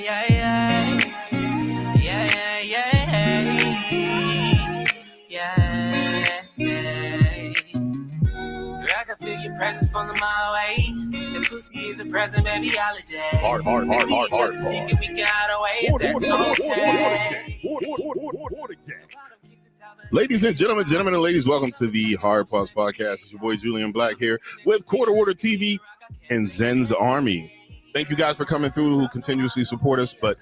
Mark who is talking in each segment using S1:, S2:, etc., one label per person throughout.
S1: I can feel your presence from the mile away. The pussy is a present, baby, holiday.
S2: Hard.
S1: Secret, we got away. That's okay.
S2: Ladies and gentlemen and ladies, welcome to the Hard Pause Podcast. It's your boy Julian Blaq here with Quarter Order TV and Zen's Army. Thank you guys for coming through, who continuously support us. But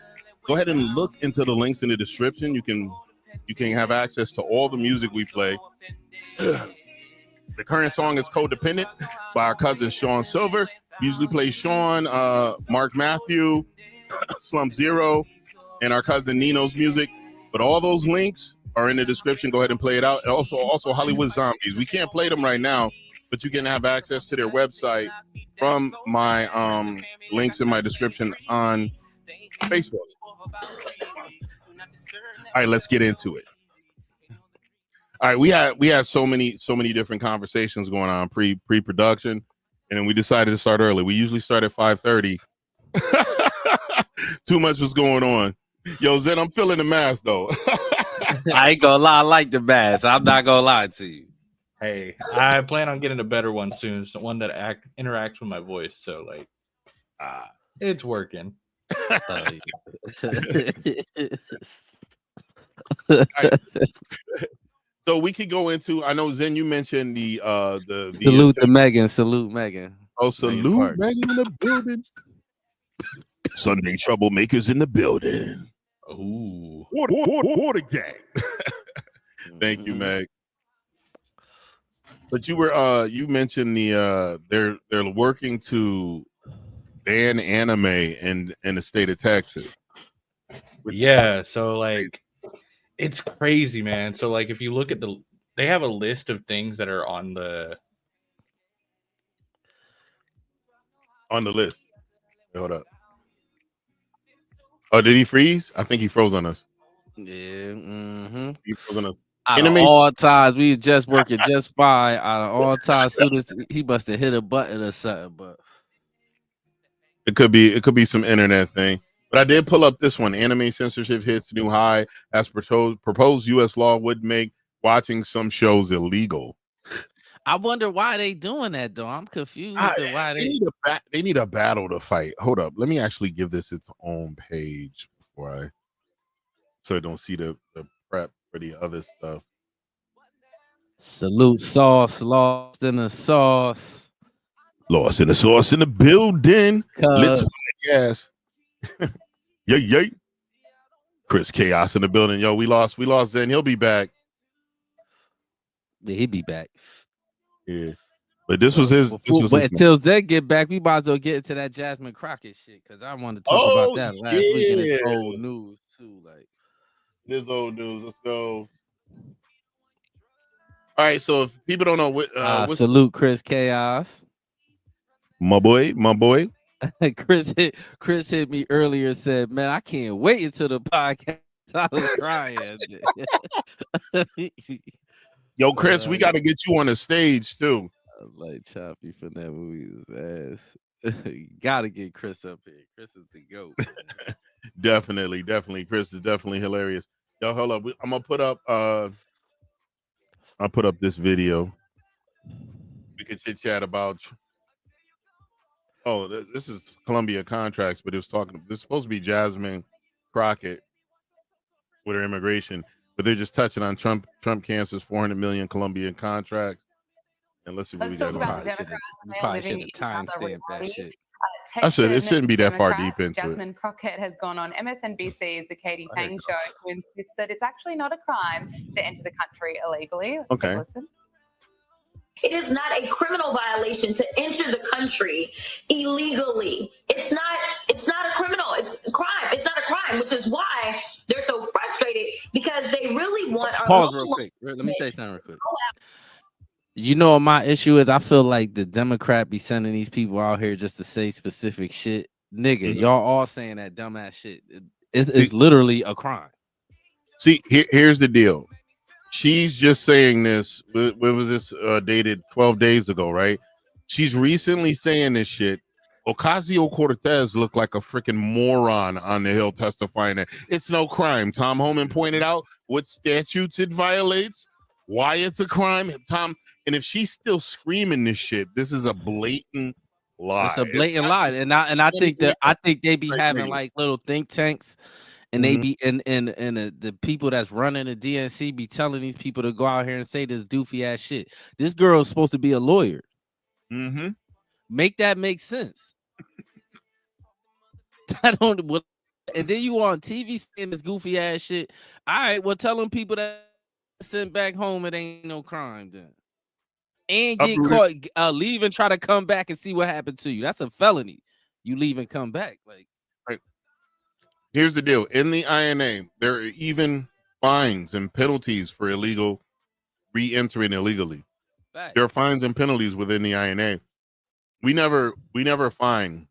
S2: go ahead and look into the links in the description. You can have access to all the music we play. The current song is Codependent by our cousin Shawn Silver. Usually play Shawn, Mark Matthew, Slumpzero, and our cousin Nino's music. But all those links are in the description. Go ahead and play it out. And also Hollywood Zombies. We can't play them right now, but you can have access to their website from my links in my description on Facebook. All right, let's get into it. All right, we had so many different conversations going on pre-production, and then we decided to start early. We usually start at 5:30. Too much was going on. Yo, Zen, I'm feeling the mask though.
S3: I ain't gonna lie, I like the mask. I'm not gonna lie to you.
S4: Hey, I plan on getting a better one soon, so one that interacts with my voice. So like, it's working.
S2: Right. So we could go into. I know Zen, you mentioned the
S3: salute to Megan. Salute Megan.
S2: Oh, salute Megan in the building. Sunday troublemakers in the building.
S4: Ooh,
S2: what a gang. Thank you, Meg. But you were you mentioned the they're working to ban anime in the state of Texas.
S4: Yeah, so like it's crazy, man. So like if you look at they have a list of things that are on the
S2: list. Hold up. Oh, did he freeze? I think he froze on us.
S3: Yeah. Mm-hmm.
S2: He froze on us.
S3: Out of all times, we just working just fine. Out of all times, soon as he must have hit a button or something. But
S2: it could be some internet thing. But I did pull up this one. Anime censorship hits new high as proposed U.S. law would make watching some shows illegal.
S3: I wonder why they doing that though. I'm confused. Why
S2: they need a battle to fight. Hold up. Let me actually give this its own page so I don't see the prep for the other stuff.
S3: Salute sauce, lost in the sauce.
S2: Lost in the sauce in the building. Let's yes. Yay. Chris Chaos in the building. Yo, we lost Zen. He'll be back.
S3: Yeah, he'll be back.
S2: Yeah. But this was his.
S3: Until Zen get back, we might as well get into that Jasmine Crockett shit because I wanted to talk about that last week and it's old news too. Like
S2: this old news. Let's go. All right. So if people don't know what
S3: salute Chris Chaos.
S2: My boy.
S3: Chris hit me earlier and said, man, I can't wait until the podcast. I was crying.
S2: Yo, Chris, we got to get you on the stage too.
S3: I like Choppy from that movie's ass. Gotta get Chris up here. Chris is the GOAT.
S2: Definitely. Chris is definitely hilarious. Yo, hold up. I'm gonna put up I'll put up this video. We can chit chat about. Oh, this is Columbia Contracts, but it was talking. This is supposed to be Jasmine Crockett with her immigration, but they're just touching on Trump cancels 400 million Colombian contracts. And let's see what we got going on.
S3: We probably should have timestamped that shit.
S2: It shouldn't be that far deep into
S5: Jasmine Crockett has gone on MSNBC's The Katie Pang Show to insist that it's actually not a crime to enter the country illegally. Let's take a listen.
S6: It is not a criminal violation to enter the country illegally. It's not a criminal. It's a crime. It's not a crime, which is why they're so frustrated because they really want our
S3: pause real quick. Let me say something real quick. You know what my issue is? I feel like the Democrat be sending these people out here just to say specific shit. Nigga, y'all all saying that dumbass shit. It's literally a crime.
S2: See, here's the deal. She's just saying this. When was this dated 12 days ago, right? She's recently saying this shit Ocasio-Cortez looked like a freaking moron on the Hill testifying that it's no crime. Tom Homan pointed out what statutes it violates, why it's a crime. Tom, and if she's still screaming this shit, this is a blatant lie.
S3: It's a blatant lie, and I think they be having like little think tanks, and they be and the people that's running the DNC be telling these people to go out here and say this doofy ass shit. This girl is supposed to be a lawyer. Make that make sense. I don't. And then you on TV saying this goofy ass shit. All right, well, telling people that sent back home it ain't no crime then, and get caught leave and try to come back and see what happened to you. That's a felony. You leave and come back. Like,
S2: right. Here's the deal: in the INA, there are even fines and penalties for illegal re-entering illegally. There are fines and penalties within the INA. We never fine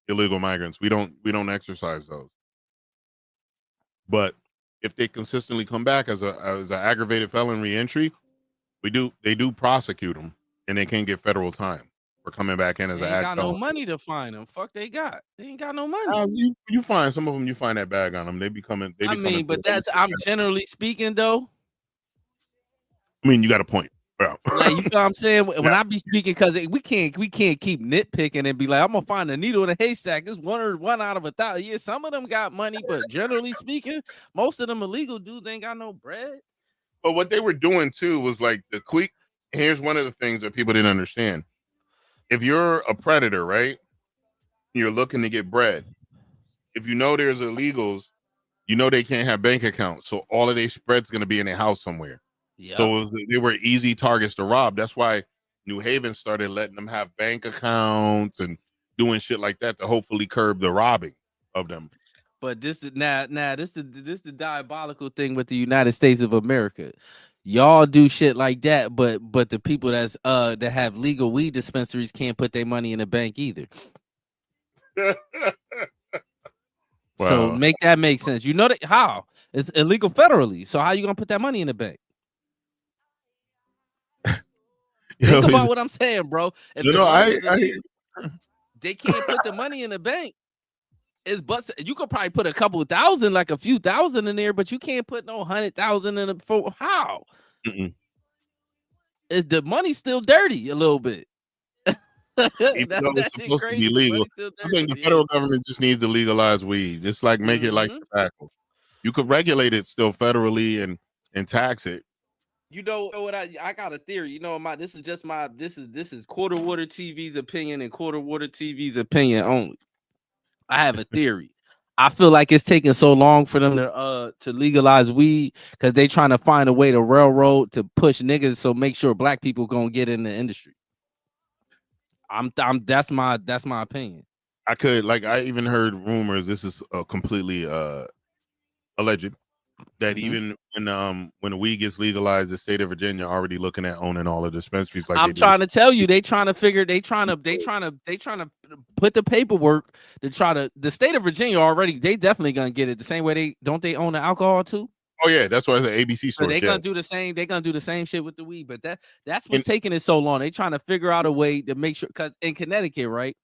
S2: illegal migrants. We don't exercise those. But if they consistently come back as an aggravated felon re-entry, they do prosecute them, and they can't get federal time for coming back in as an. They ain't got
S3: no money to fine them. Fuck, they ain't got no money.
S2: You find some of them. You find that bag on them. They be coming.
S3: But I'm generally speaking though.
S2: I mean, you got a point. Bro.
S3: Like, you know what I'm saying? When I be speaking, because we can't keep nitpicking and be like, I'm gonna find a needle in a haystack. It's one out of 1,000. Yeah, some of them got money, but generally speaking, most of them illegal dudes ain't got no bread.
S2: But what they were doing too was like here's one of the things that people didn't understand. If you're a predator, right? You're looking to get bread. If you know there's illegals, you know they can't have bank accounts. So all of their spread's gonna be in their house somewhere. Yep. So they were easy targets to rob. That's why New Haven started letting them have bank accounts and doing shit like that to hopefully curb the robbing of them.
S3: But this is this the diabolical thing with the United States of America. Y'all do shit like that, but the people that have legal weed dispensaries can't put their money in the bank either. Wow. So make that make sense. You know that how it's illegal federally. So how you gonna put that money in the bank? Think about what I'm saying, bro. If they can't put the money in the bank. It's busted. You could probably put a couple thousand, like a few thousand in there, but you can't put no 100,000 in it. For how? Is the money still dirty a little bit?
S2: That's supposed to be legal. I think the federal government just needs to legalize weed. It's like make it like tobacco. You could regulate it still federally and tax it.
S3: You know what? I got a theory. You know, this is Quarter Water TV's opinion and Quarter Water TV's opinion only. I have a theory. I feel like it's taking so long for them to legalize weed because they trying to find a way to railroad to push niggas, so make sure black people gonna get in the industry. That's my opinion.
S2: I even heard rumors. This is completely alleged. That even when the weed gets legalized, the state of Virginia already looking at owning all the dispensaries. Like
S3: I'm trying to tell you, they trying to put the paperwork to try to. The state of Virginia already, they definitely gonna get it the same way they own the alcohol too.
S2: Oh yeah, that's why it's an ABC store.
S3: So they gonna do the same. They gonna do the same shit with the weed, but that's what's taking it so long. They trying to figure out a way to make sure, because in Connecticut, right?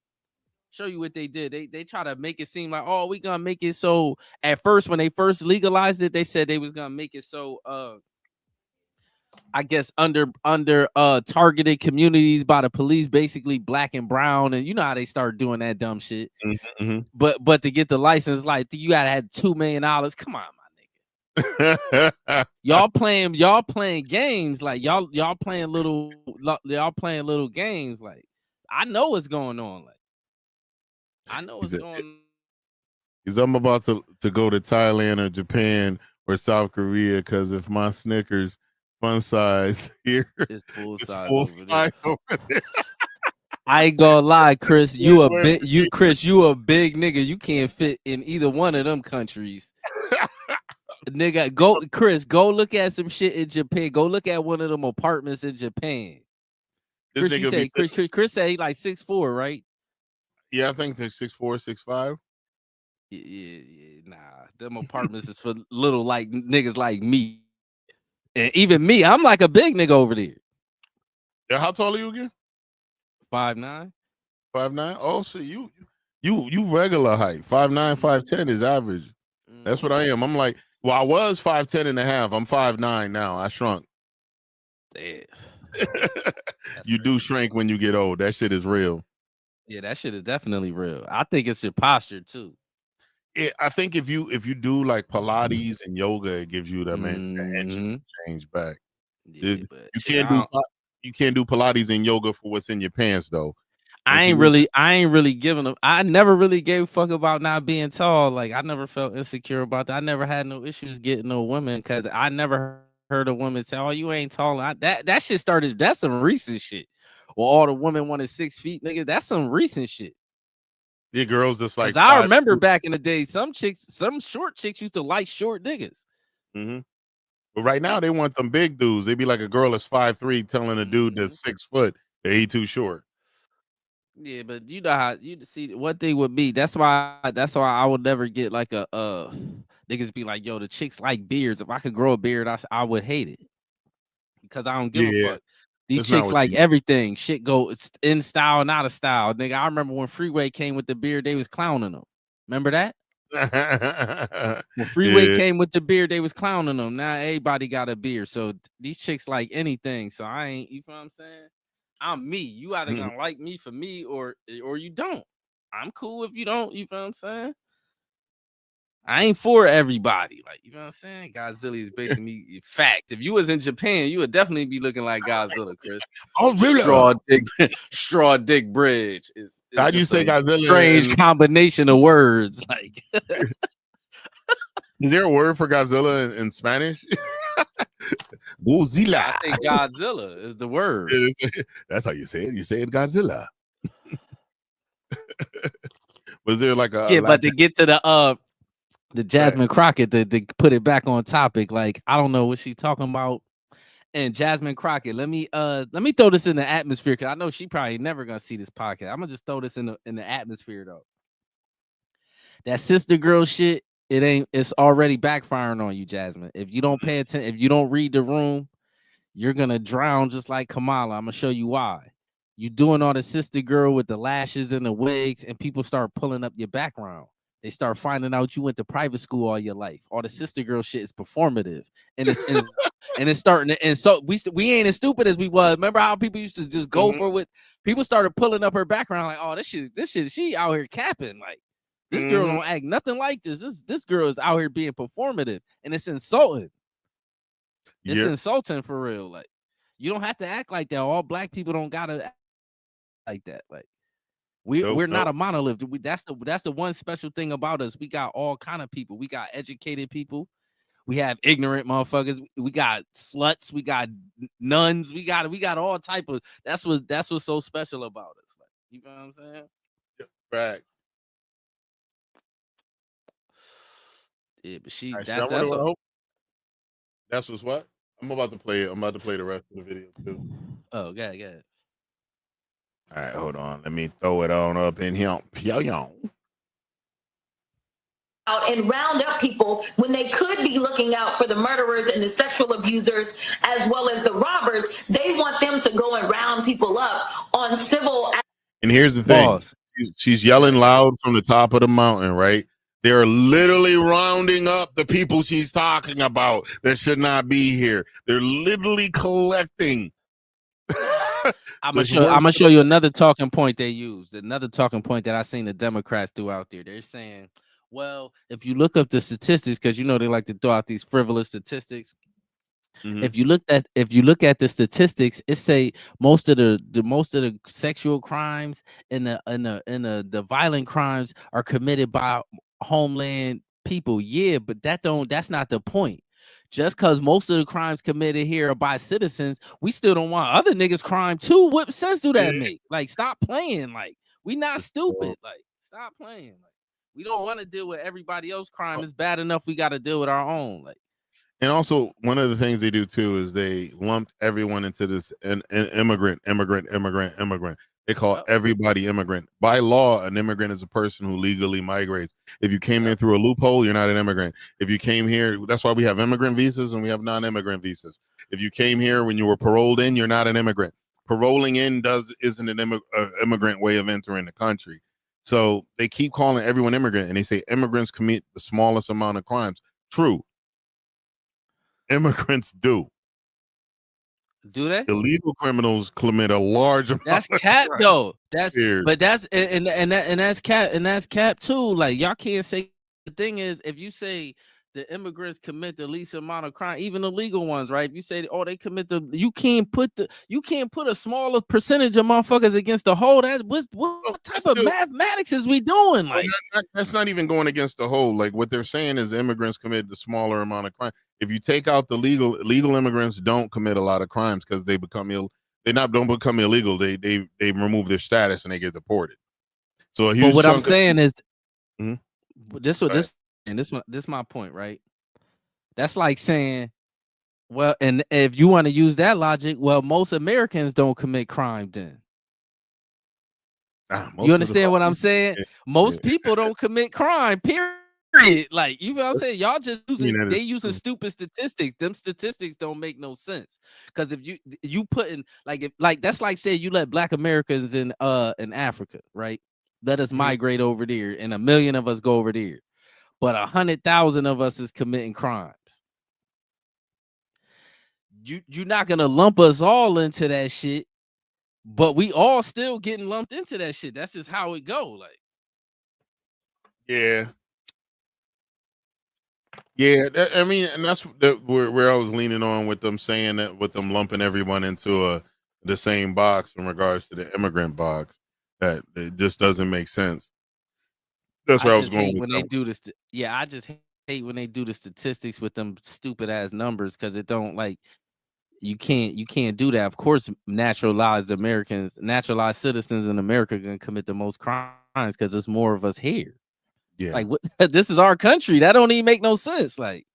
S3: Show you what they did. They try to make it seem like, oh, we gonna make it so. At first, when they first legalized it, they said they was gonna make it so. I guess under targeted communities by the police, basically black and brown, and you know how they start doing that dumb shit. But to get the license, like you gotta have $2 million. Come on, my nigga. y'all playing games like y'all playing little games. Like I know what's going on. Like. I know what's going on.
S2: Because I'm about to go to Thailand or Japan or South Korea, because if my Snickers fun size here
S3: is full size
S2: over there.
S3: I ain't gonna lie, Chris. You a big nigga. You can't fit in either one of them countries. Nigga, go look at some shit in Japan. Go look at one of them apartments in Japan. Chris said he like 6'4", right?
S2: Yeah, I think they're 6'4", 6'5".
S3: Yeah. Nah, them apartments is for little like niggas like me, and even me. I'm like a big nigga over there.
S2: Yeah, how tall are you again?
S3: 5'9".
S2: 5'9"? Oh, so you regular height. 5'9", 5'10" is average. That's what I am. I'm like, well, I was 5'10" and a half. I'm 5'9" now. I shrunk.
S3: Damn.
S2: You do shrink when you get old. That shit is real.
S3: Yeah, that shit is definitely real. I think it's your posture too.
S2: I think if you do like Pilates and yoga, it gives you that inches to change back.
S3: Yeah,
S2: You
S3: but
S2: can't do Pilates and yoga for what's in your pants though.
S3: I ain't really giving them. I never really gave a fuck about not being tall. Like I never felt insecure about that. I never had no issues getting no women because I never heard a woman say, "Oh, you ain't tall." That shit started. That's some recent shit. Well, all the women wanted 6 feet, nigga. That's some recent shit.
S2: Yeah, girls just like.
S3: I remember back in the day, some short chicks used to like short niggas.
S2: Mm-hmm. But right now they want them big dudes. They be like a girl that's 5'3" telling a dude that's 6 foot that he too short.
S3: Yeah, but you know how you see what thing would be. That's why I would never get like a niggas be like, yo, the chicks like beards. If I could grow a beard, I would hate it because I don't give a fuck. These chicks like everything. Shit go in style, not a style. Nigga, I remember when Freeway came with the beard, they was clowning him. Remember that? When Freeway came with the beard, they was clowning him. Now everybody got a beard. So these chicks like anything. So I ain't, you know what I'm saying? I'm me. You either gonna like me for me or you don't. I'm cool if you don't. You know what I'm saying? I ain't for everybody. Like, you know what I'm saying? Godzilla is basically fact. If you was in Japan, you would definitely be looking like Godzilla, Chris.
S2: Oh, really?
S3: Straw dick bridge.
S2: How do you say Godzilla?
S3: Strange combination of words. Like,
S2: is there a word for Godzilla in Spanish? Godzilla.
S3: I think Godzilla is the word.
S2: That's how you say it. You say it Godzilla. Was there like a
S3: but to get to the Jasmine Crockett to put it back on topic, like I don't know what she's talking about. And Jasmine Crockett, let me throw this in the atmosphere because I know she probably never gonna see this podcast. I'm gonna just throw this in the atmosphere though. That sister girl shit, it's already backfiring on you, Jasmine. If you don't pay attention, if you don't read the room, you're gonna drown just like Kamala. I'm gonna show you why. You doing all the sister girl with the lashes and the wigs, and people start pulling up your background. They start finding out you went to private school all your life. All the sister girl shit is performative, and it's starting to. And so we ain't as stupid as we was. Remember how people used to just go for what people started pulling up her background, like, oh, this shit, she out here capping. Like this girl don't act nothing like this. This girl is out here being performative, and it's insulting. It's insulting for real. Like you don't have to act like that. All black people don't gotta act like that. Like. We're not a monolith. That's the one special thing about us. We got all kind of people. We got educated people. We have ignorant motherfuckers. We got sluts. We got nuns. We got all type of. That's what's so special about us. Like, you know what I'm saying?
S2: Right.
S3: Yeah, but she.
S2: Right, that's what's what. I'm about to play the rest of the video too.
S3: Oh, good.
S2: All right, hold on. Let me throw it on up in here.
S6: Out and round up people when they could be looking out for the murderers and the sexual abusers as well as the robbers. They want them to go and round people up on civil.
S2: And here's the thing. She's yelling loud from the top of the mountain, right? They're literally rounding up the people she's talking about that should not be here. They're literally collecting.
S3: I'm gonna show you another talking point they used. Another talking point that I seen the Democrats do out there. They're saying, well, if you look up the statistics, because you know they like to throw out these frivolous statistics. If you look at the statistics, it say most of the sexual crimes and the violent crimes are committed by homeland people. Yeah, but that's not the point. Just because most of the crimes committed here are by citizens, we still don't want other niggas crime too. What sense do that make? Like, stop playing. Like, we not stupid. Like, stop playing. Like, we don't want to deal with everybody else's crime. It's bad enough we got to deal with our own. Like,
S2: and also one of the things they do too is they lumped everyone into this an immigrant. They call everybody immigrant. By law, an immigrant is a person who legally migrates. If you came in through a loophole, you're not an immigrant. If you came here, that's why we have immigrant visas and we have non-immigrant visas. If you came here when you were paroled in, you're not an immigrant. paroling in isn't an immigrant way of entering the country. So they keep calling everyone immigrant, and they say immigrants commit the smallest amount of crimes. True. Immigrants do.
S3: Do they?
S2: Illegal criminals commit a large amount.
S3: That's cap though. That's
S2: Weird.
S3: but that's and that's cap too. Like y'all can't say the thing is if you say the immigrants commit the least amount of crime, even the legal ones, right? If you say they commit you can't put a smaller percentage of motherfuckers against the whole. What type of mathematics is we doing? Like
S2: that's not even going against the whole. Like what they're saying is immigrants commit the smaller amount of crime. If you take out the legal immigrants don't commit a lot of crimes because they don't become illegal. They remove their status and they get deported. So a huge
S3: what I'm saying is this my point, right? That's like saying, well, and if you want to use that logic, well, most Americans don't commit crime then. You understand what I'm saying? Most people don't commit crime, period. Like, you know what I'm saying? Y'all just using stupid statistics. Them statistics don't make no sense. Because if you put in that's like saying you let Black Americans in Africa, right? Let us migrate over there, and 1 million of us go over there. But 100,000 of us is committing crimes. You're not gonna lump us all into that shit, but we all still getting lumped into that shit. That's just how it go. Like,
S2: yeah. I mean, and that's where I was leaning on with them saying that, with them lumping everyone into the same box in regards to the immigrant box. That it just doesn't make sense. That's where I was going with
S3: they do this. I just hate when they do the statistics with them stupid ass numbers because it don't like you can't do that. Of course, naturalized citizens in America are gonna commit the most crimes because there's more of us here. Yeah, like this is our country. That don't even make no sense. Like,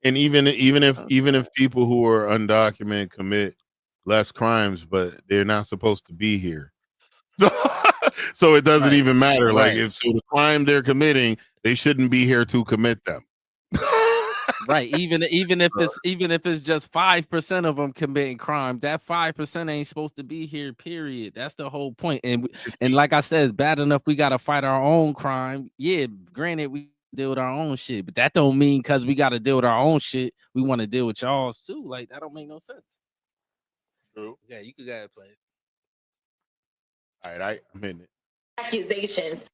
S2: and even if people who are undocumented commit less crimes, but they're not supposed to be here. So it doesn't even matter. Like if the crime they're committing, they shouldn't be here to commit them.
S3: Right. Even if it's just 5% of them committing crime, that 5% ain't supposed to be here. Period. That's the whole point. And like I said, it's bad enough we gotta fight our own crime. Yeah, granted, we deal with our own shit, but that don't mean because we gotta deal with our own shit, we want to deal with y'all's too. Like that don't make no sense.
S2: True.
S3: Yeah, you could go ahead and play it.
S2: All right, I'm hitting it.
S6: Accusations.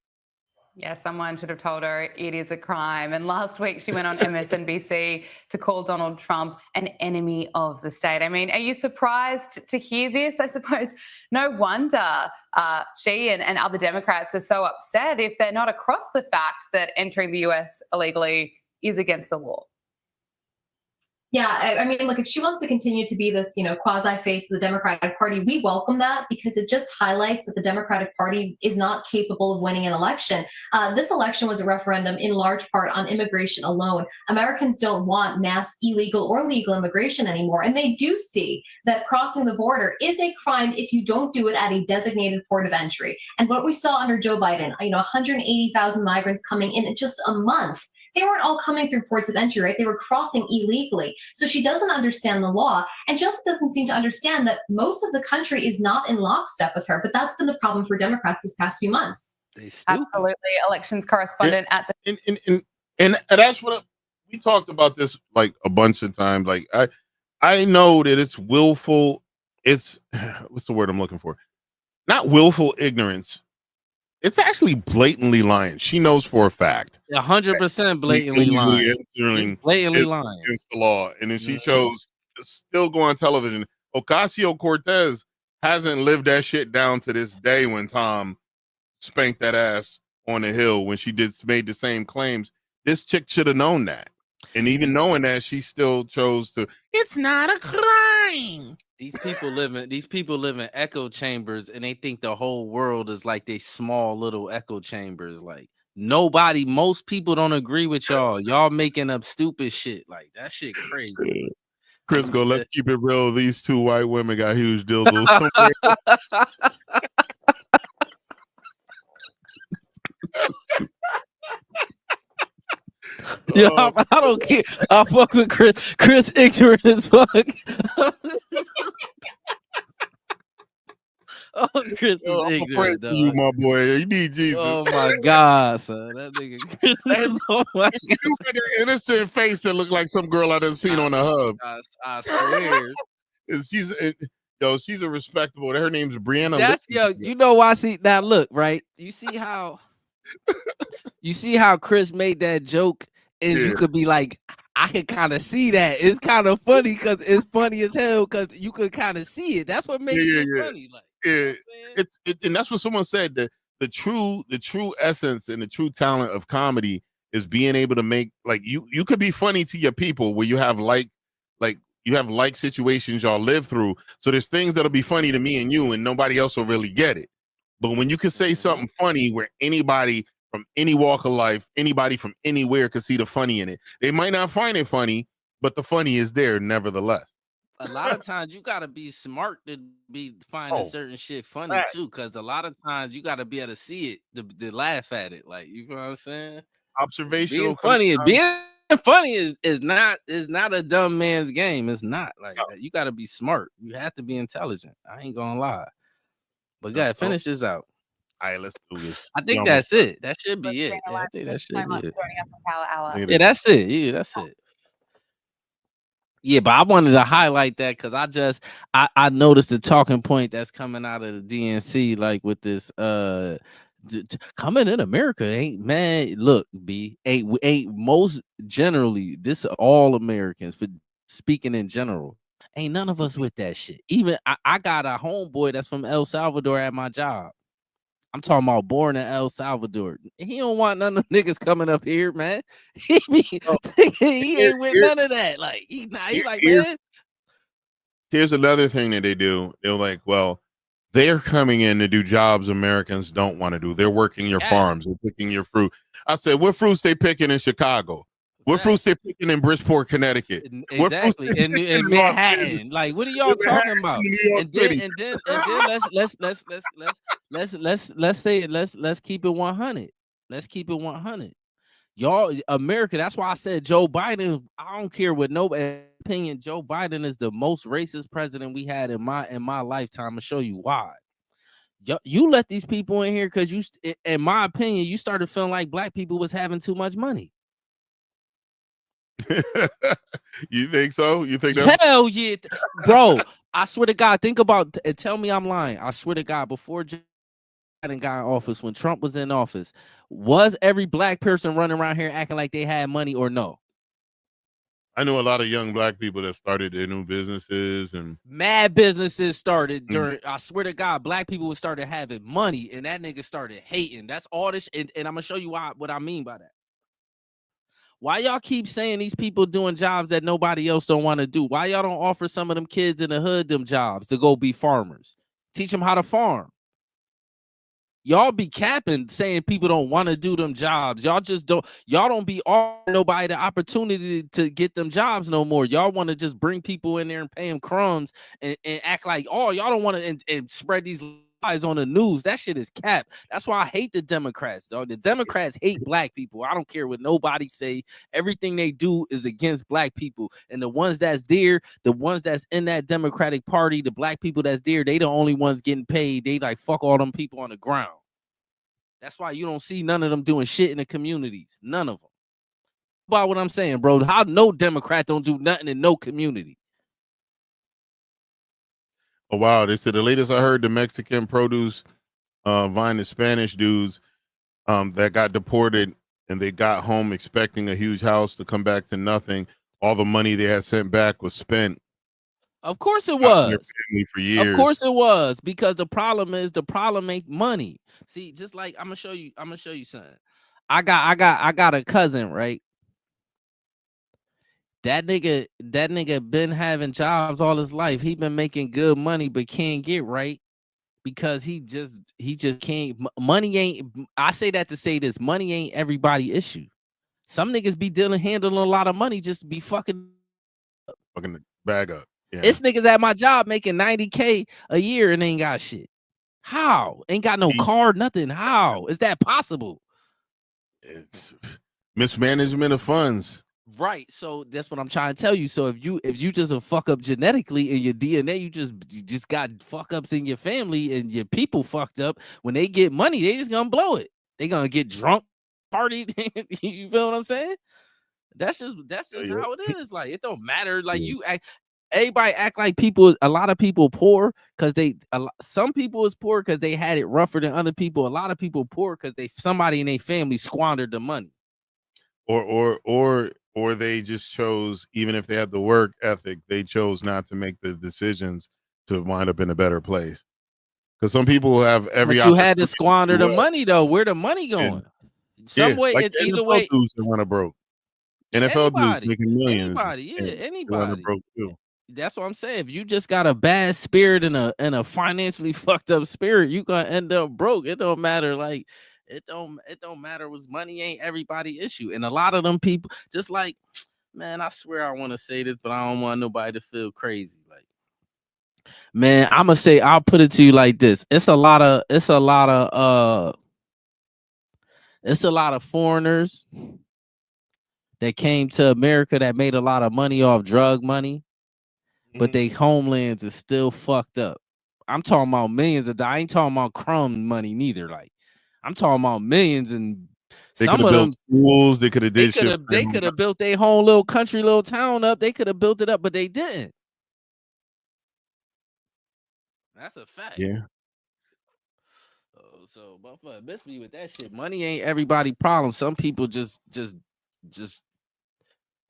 S5: Yeah, someone should have told her it is a crime. And last week she went on MSNBC to call Donald Trump an enemy of the state. I mean, are you surprised to hear this? I suppose no wonder she and other Democrats are so upset if they're not across the facts that entering the US illegally is against the law.
S7: Yeah, I mean, look, if she wants to continue to be this, quasi-face of the Democratic Party, we welcome that because it just highlights that the Democratic Party is not capable of winning an election. This election was a referendum in large part on immigration alone. Americans don't want mass illegal or legal immigration anymore, and they do see that crossing the border is a crime if you don't do it at a designated port of entry. And what we saw under Joe Biden, 180,000 migrants coming in just a month. They weren't all coming through ports of entry, right? They were crossing illegally. So she doesn't understand the law and just doesn't seem to understand that most of the country is not in lockstep with her. But that's been the problem for Democrats this past few months.
S5: Absolutely. Elections correspondent at the...
S2: And that's what we talked about this like a bunch of times. Like I know that it's willful. It's what's the word I'm looking for? Not willful ignorance. It's actually blatantly lying. She knows for a fact.
S3: 100% blatantly lying. Blatantly lying
S2: against the law. And then she chose to still go on television. Ocasio-Cortez hasn't lived that shit down to this day when Tom spanked that ass on the Hill when she made the same claims. This chick should have known that. And even knowing that, she still chose to, it's not a crime.
S3: These people live in echo chambers and they think the whole world is like they small little echo chambers. Like most people don't agree with y'all. Y'all making up stupid shit. Like that shit crazy.
S2: Chris, let's keep it real. These two white women got huge dildos.
S3: Yeah, I don't care. I fuck with Chris. Chris ignorant as fuck. Oh, Chris is
S2: Yo, I'm gonna pray
S3: ignorant,
S2: for you,
S3: dog.
S2: my boy. You need Jesus.
S3: Oh my God, son. That nigga. Oh my
S2: She do got an innocent face that look like some girl I done seen on the hub.
S3: I swear.
S2: She's a respectable. Her name's Brianna.
S3: That's you know why? See now, look right. You see how Chris made that joke, and you could be like, I can kind of see that. It's kind of funny because it's funny as hell because you could kind of see it. That's what makes it funny. Like,
S2: and that's what someone said. The true essence and the true talent of comedy is being able to make like you could be funny to your people where you have like situations y'all live through. So there's things that'll be funny to me and you, and nobody else will really get it. But when you can say something funny where anybody from any walk of life, anybody from anywhere could see the funny in it. They might not find it funny, but the funny is there nevertheless.
S3: A lot of times you gotta be smart to be finding certain shit funny too, because a lot of times you gotta be able to see it to laugh at it. Like, you know what I'm saying?
S2: Observational.
S3: Being funny is not a dumb man's game. It's not like you gotta be smart. You have to be intelligent. I ain't gonna lie. But gotta finish this out.
S2: All right, let's do this.
S3: I think that's it. That should be it. Yeah, I think that should be it.
S5: Yeah,
S3: that's it. Yeah, that's it. Yeah, but I wanted to highlight that because I noticed the talking point that's coming out of the DNC, like with this coming in America ain't man. Look, B ain't most generally this all Americans for speaking in general. Ain't none of us with that shit. Even I got a homeboy that's from El Salvador at my job. I'm talking about born in El Salvador. He don't want none of them niggas coming up here, man. He ain't with none of that. Like he like, man.
S2: Here's another thing that they do. They're like, well, they're coming in to do jobs Americans don't want to do. They're working your farms. They're picking your fruit. I said, what fruits they picking in Chicago? What fruits they picking in Bridgeport, Connecticut?
S3: Exactly. In Manhattan. Like, what are y'all talking about? And then let's keep it 100. Let's keep it 100. Y'all, America, that's why I said Joe Biden, I don't care what nobody opinion. Joe Biden is the most racist president we had in my lifetime. I'll show you why. You let these people in here because you, in my opinion, you started feeling like black people was having too much money.
S2: You think so? You think that's
S3: hell yeah, bro? I swear to God, think about and tell me I'm lying. I swear to God, before Biden got in office, when Trump was in office, was every black person running around here acting like they had money or no?
S2: I know a lot of young black people that started their new businesses and
S3: mad businesses started during. I swear to God, black people started having money, and that nigga started hating. That's all this, and I'm gonna show you what I mean by that. Why y'all keep saying these people doing jobs that nobody else don't want to do? Why y'all don't offer some of them kids in the hood them jobs to go be farmers? Teach them how to farm. Y'all be capping saying people don't want to do them jobs. Y'all don't be offering nobody the opportunity to get them jobs no more. Y'all want to just bring people in there and pay them crumbs and act like, oh, y'all don't want to and spread these lies on the news. That shit is cap. That's why I hate the Democrats, dog. The Democrats hate black people. I don't care what nobody say. Everything they do is against black people. And the ones that's dear, the ones that's in that Democratic Party, the black people that's dear, they the only ones getting paid. They like fuck all them people on the ground. That's why you don't see none of them doing shit in the communities. None of them. About what I'm saying, bro. How no Democrat don't do nothing in no community.
S2: Oh, wow. They said the latest I heard, the Mexican produce buying the Spanish dudes that got deported and they got home expecting a huge house to come back to nothing. All the money they had sent back was spent.
S3: Of course it was.
S2: For years.
S3: Of course it was, because the problem ain't money. See, just like I'm gonna show you something. I got a cousin, right? That nigga been having jobs all his life. He been making good money, but can't get right because he just can't. Money ain't. I say that to say this: money ain't everybody issue. Some niggas be handling a lot of money, just be fucking
S2: the bag up. Yeah.
S3: It's niggas at my job making $90K a year and ain't got shit. How? Ain't got no car, nothing. How is that possible?
S2: It's mismanagement of funds.
S3: Right. So that's what I'm trying to tell you. So if you just a fuck up genetically in your DNA, you just got fuck ups in your family and your people fucked up. When they get money, they just gonna blow it. They gonna get drunk, party. You feel what I'm saying? That's just
S2: Yeah.
S3: how it is. Like it don't matter. Like
S2: Yeah.
S3: you act. Everybody act like people. A lot of people poor because some people is poor because they had it rougher than other people. A lot of people poor because somebody in their family squandered the money.
S2: Or they just chose, even if they had the work ethic, they chose not to make the decisions to wind up in a better place. Because some people have every
S3: But you had to
S2: opportunity
S3: squander
S2: do
S3: the money though. Where the money
S2: And-
S3: going? Some way,
S2: like
S3: it's
S2: the
S3: either
S2: NFL
S3: way.
S2: dudes that went to broke. NFL dudes making millions.
S3: Anybody, yeah,
S2: And they went to
S3: anybody.
S2: broke too.
S3: That's what I'm saying. If you just got a bad spirit and a financially fucked up spirit, you gonna end up broke. It don't matter. Like it don't matter. Was money ain't everybody issue. And a lot of them people, just like, man, I swear I want to say this, but I don't want nobody to feel crazy. Like, man, I'll put it to you like this. It's a lot of foreigners that came to America that made a lot of money off drug money, but they homelands is still fucked up. I'm talking about millions of dollars. I ain't talking about crumb money neither. Like, I'm talking about millions, and
S2: They
S3: some
S2: could have
S3: of
S2: built
S3: them
S2: schools. They could have did shit.
S3: they could have built their whole little country, little town up. They could have built it up, but they didn't. That's a fact.
S2: Yeah.
S3: So, motherfucker, miss me with that shit. Money ain't everybody problem. Some people just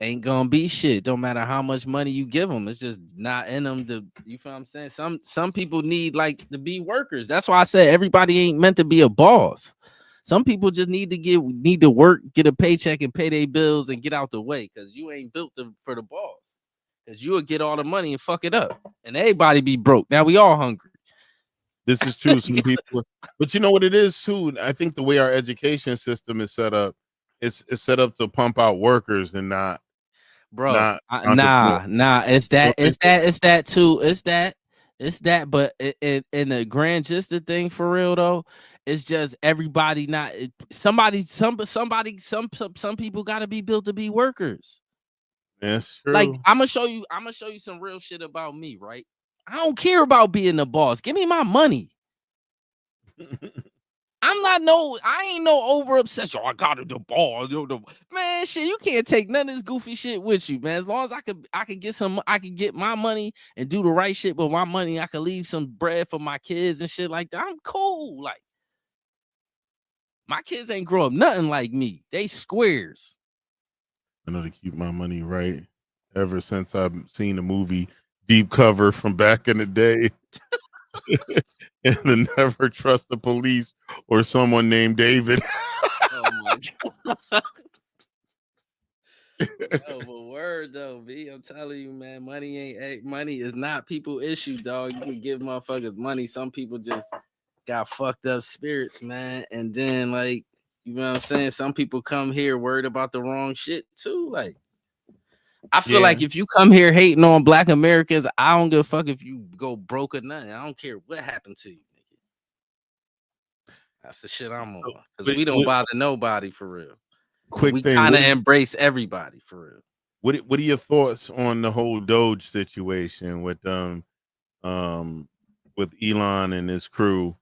S3: ain't gonna be shit. Don't matter how much money you give them. It's just not in them. You feel what I'm saying? Some people need like to be workers. That's why I said everybody ain't meant to be a boss. Some people just need to work, get a paycheck, and pay their bills and get out the way because you ain't built for the boss. Because you will get all the money and fuck it up, and everybody be broke. Now we all hungry.
S2: This is true. Some people, but you know what it is too. I think the way our education system is set up, it's set up to pump out workers and not,
S3: bro.
S2: entrepreneurs.
S3: Nah. It's that too. It's that. But in the grand gist of thing for real though, it's just everybody not some people got to be built to be workers.
S2: That's true.
S3: Like I'm gonna show you some real shit about me, right? I don't care about being the boss. Give me my money. I ain't no over obsession. I got the boss. Man, shit, you can't take none of this goofy shit with you, man. As long as I could get my money and do the right shit with my money, I could leave some bread for my kids and shit like that. I'm cool. Like my kids ain't grow up nothing like me. They squares.
S2: I know to keep my money right. Ever since I've seen the movie Deep Cover from back in the day. And to never trust the police or someone named David.
S3: Oh my god. Oh, but word though, B. I'm telling you, man, money is not people issue, dog. You can give motherfuckers money. Some people just got fucked up spirits, man. And then like, you know what I'm saying? Some people come here worried about the wrong shit too. Like, I feel like if you come here hating on Black Americans, I don't give a fuck if you go broke or nothing. I don't care what happened to you, nigga. That's the shit I'm on. Because we don't bother nobody for real.
S2: Quick
S3: we
S2: thing.
S3: kind of embrace everybody for real.
S2: What are your thoughts on the whole Doge situation with Elon and his crew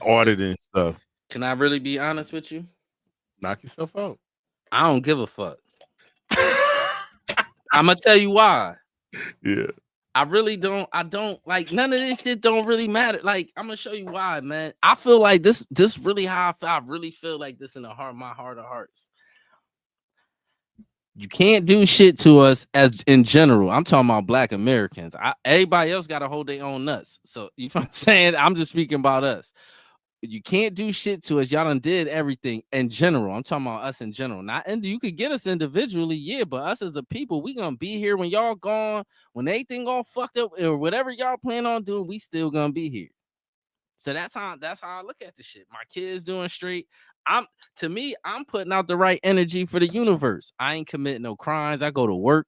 S2: auditing stuff?
S3: Can I really be honest with you?
S2: Knock yourself out.
S3: I don't give a fuck. I'm gonna tell you why.
S2: Yeah.
S3: I really don't. I don't like none of this shit. Don't really matter. Like I'm gonna show you why, man. I feel like this really how I feel. I really feel like this in my heart of hearts. You can't do shit to us as in general. I'm talking about Black Americans. Everybody else got to hold their own nuts. So you know what I'm saying? I'm just speaking about us. You can't do shit to us. Y'all done did everything in general. I'm talking about us in general. Not and you could get us individually, yeah, but us as a people, we gonna be here when y'all gone, when everything all fucked up or whatever y'all plan on doing, we still gonna be here. So that's how I look at the shit. My kids doing straight. I'm putting out the right energy for the universe. I ain't committing no crimes. I go to work.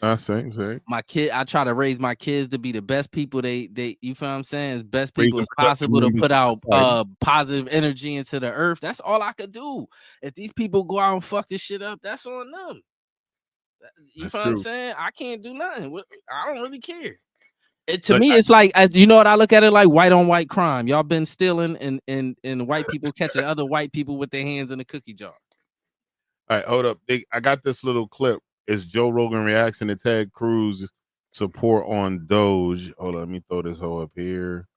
S2: I say.
S3: My kid, I try to raise my kids to be the best people they you feel what I'm saying? As best
S2: Raise
S3: people
S2: a
S3: as
S2: productive
S3: possible to
S2: members
S3: put
S2: of
S3: out
S2: society.
S3: positive energy into the earth. That's all I could do. If these people go out and fuck this shit up, that's on them. You
S2: That's
S3: feel what I'm
S2: true.
S3: saying? I can't do nothing. I don't really care. To
S2: But
S3: me, it's like, you know what I look at it like, white on white crime. Y'all been stealing and white people catching other white people with their hands in the cookie jar.
S2: All right, hold up. I got this little clip. It's Joe Rogan reaction to Ted Cruz support on Doge. Hold on, let me throw this hoe up here.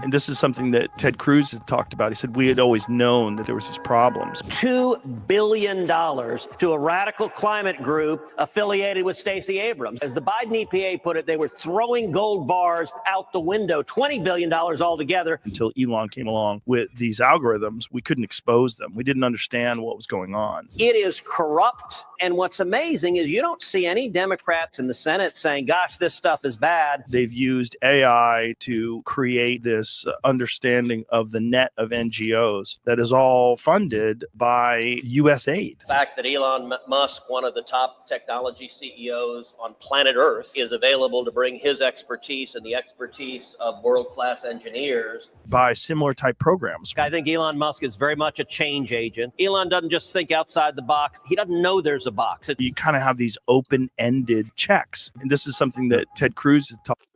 S8: And this is something that Ted Cruz had talked about. He said we had always known that there was these problems.
S9: $2 billion to a radical climate group affiliated with Stacey Abrams. As the Biden EPA put it, they were throwing gold bars out the window, $20 billion altogether.
S8: Until Elon came along with these algorithms, we couldn't expose them. We didn't understand what was going on.
S9: It is corrupt. And what's amazing is you don't see any Democrats in the Senate saying, gosh, this stuff is bad.
S8: They've used AI to create this understanding of the net of NGOs that is all funded by U.S. aid.
S9: The fact that Elon Musk, one of the top technology CEOs on planet Earth, is available to bring his expertise and the expertise of world-class engineers.
S8: By similar type programs.
S9: I think Elon Musk is very much a change agent. Elon doesn't just think outside the box. He doesn't know there's a box.
S8: You kind of have these open-ended checks. And this is something that Ted Cruz has talked.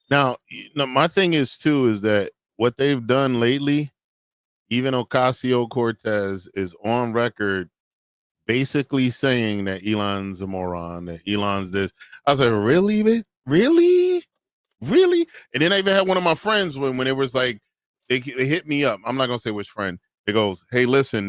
S2: Now, my thing is too is that what they've done lately, even Ocasio-Cortez is on record basically saying that Elon's a moron, that Elon's this. I was like, really, man? Really? And then I even had one of my friends when it was like, they hit me up. I'm not going to say which friend. It goes, hey, listen,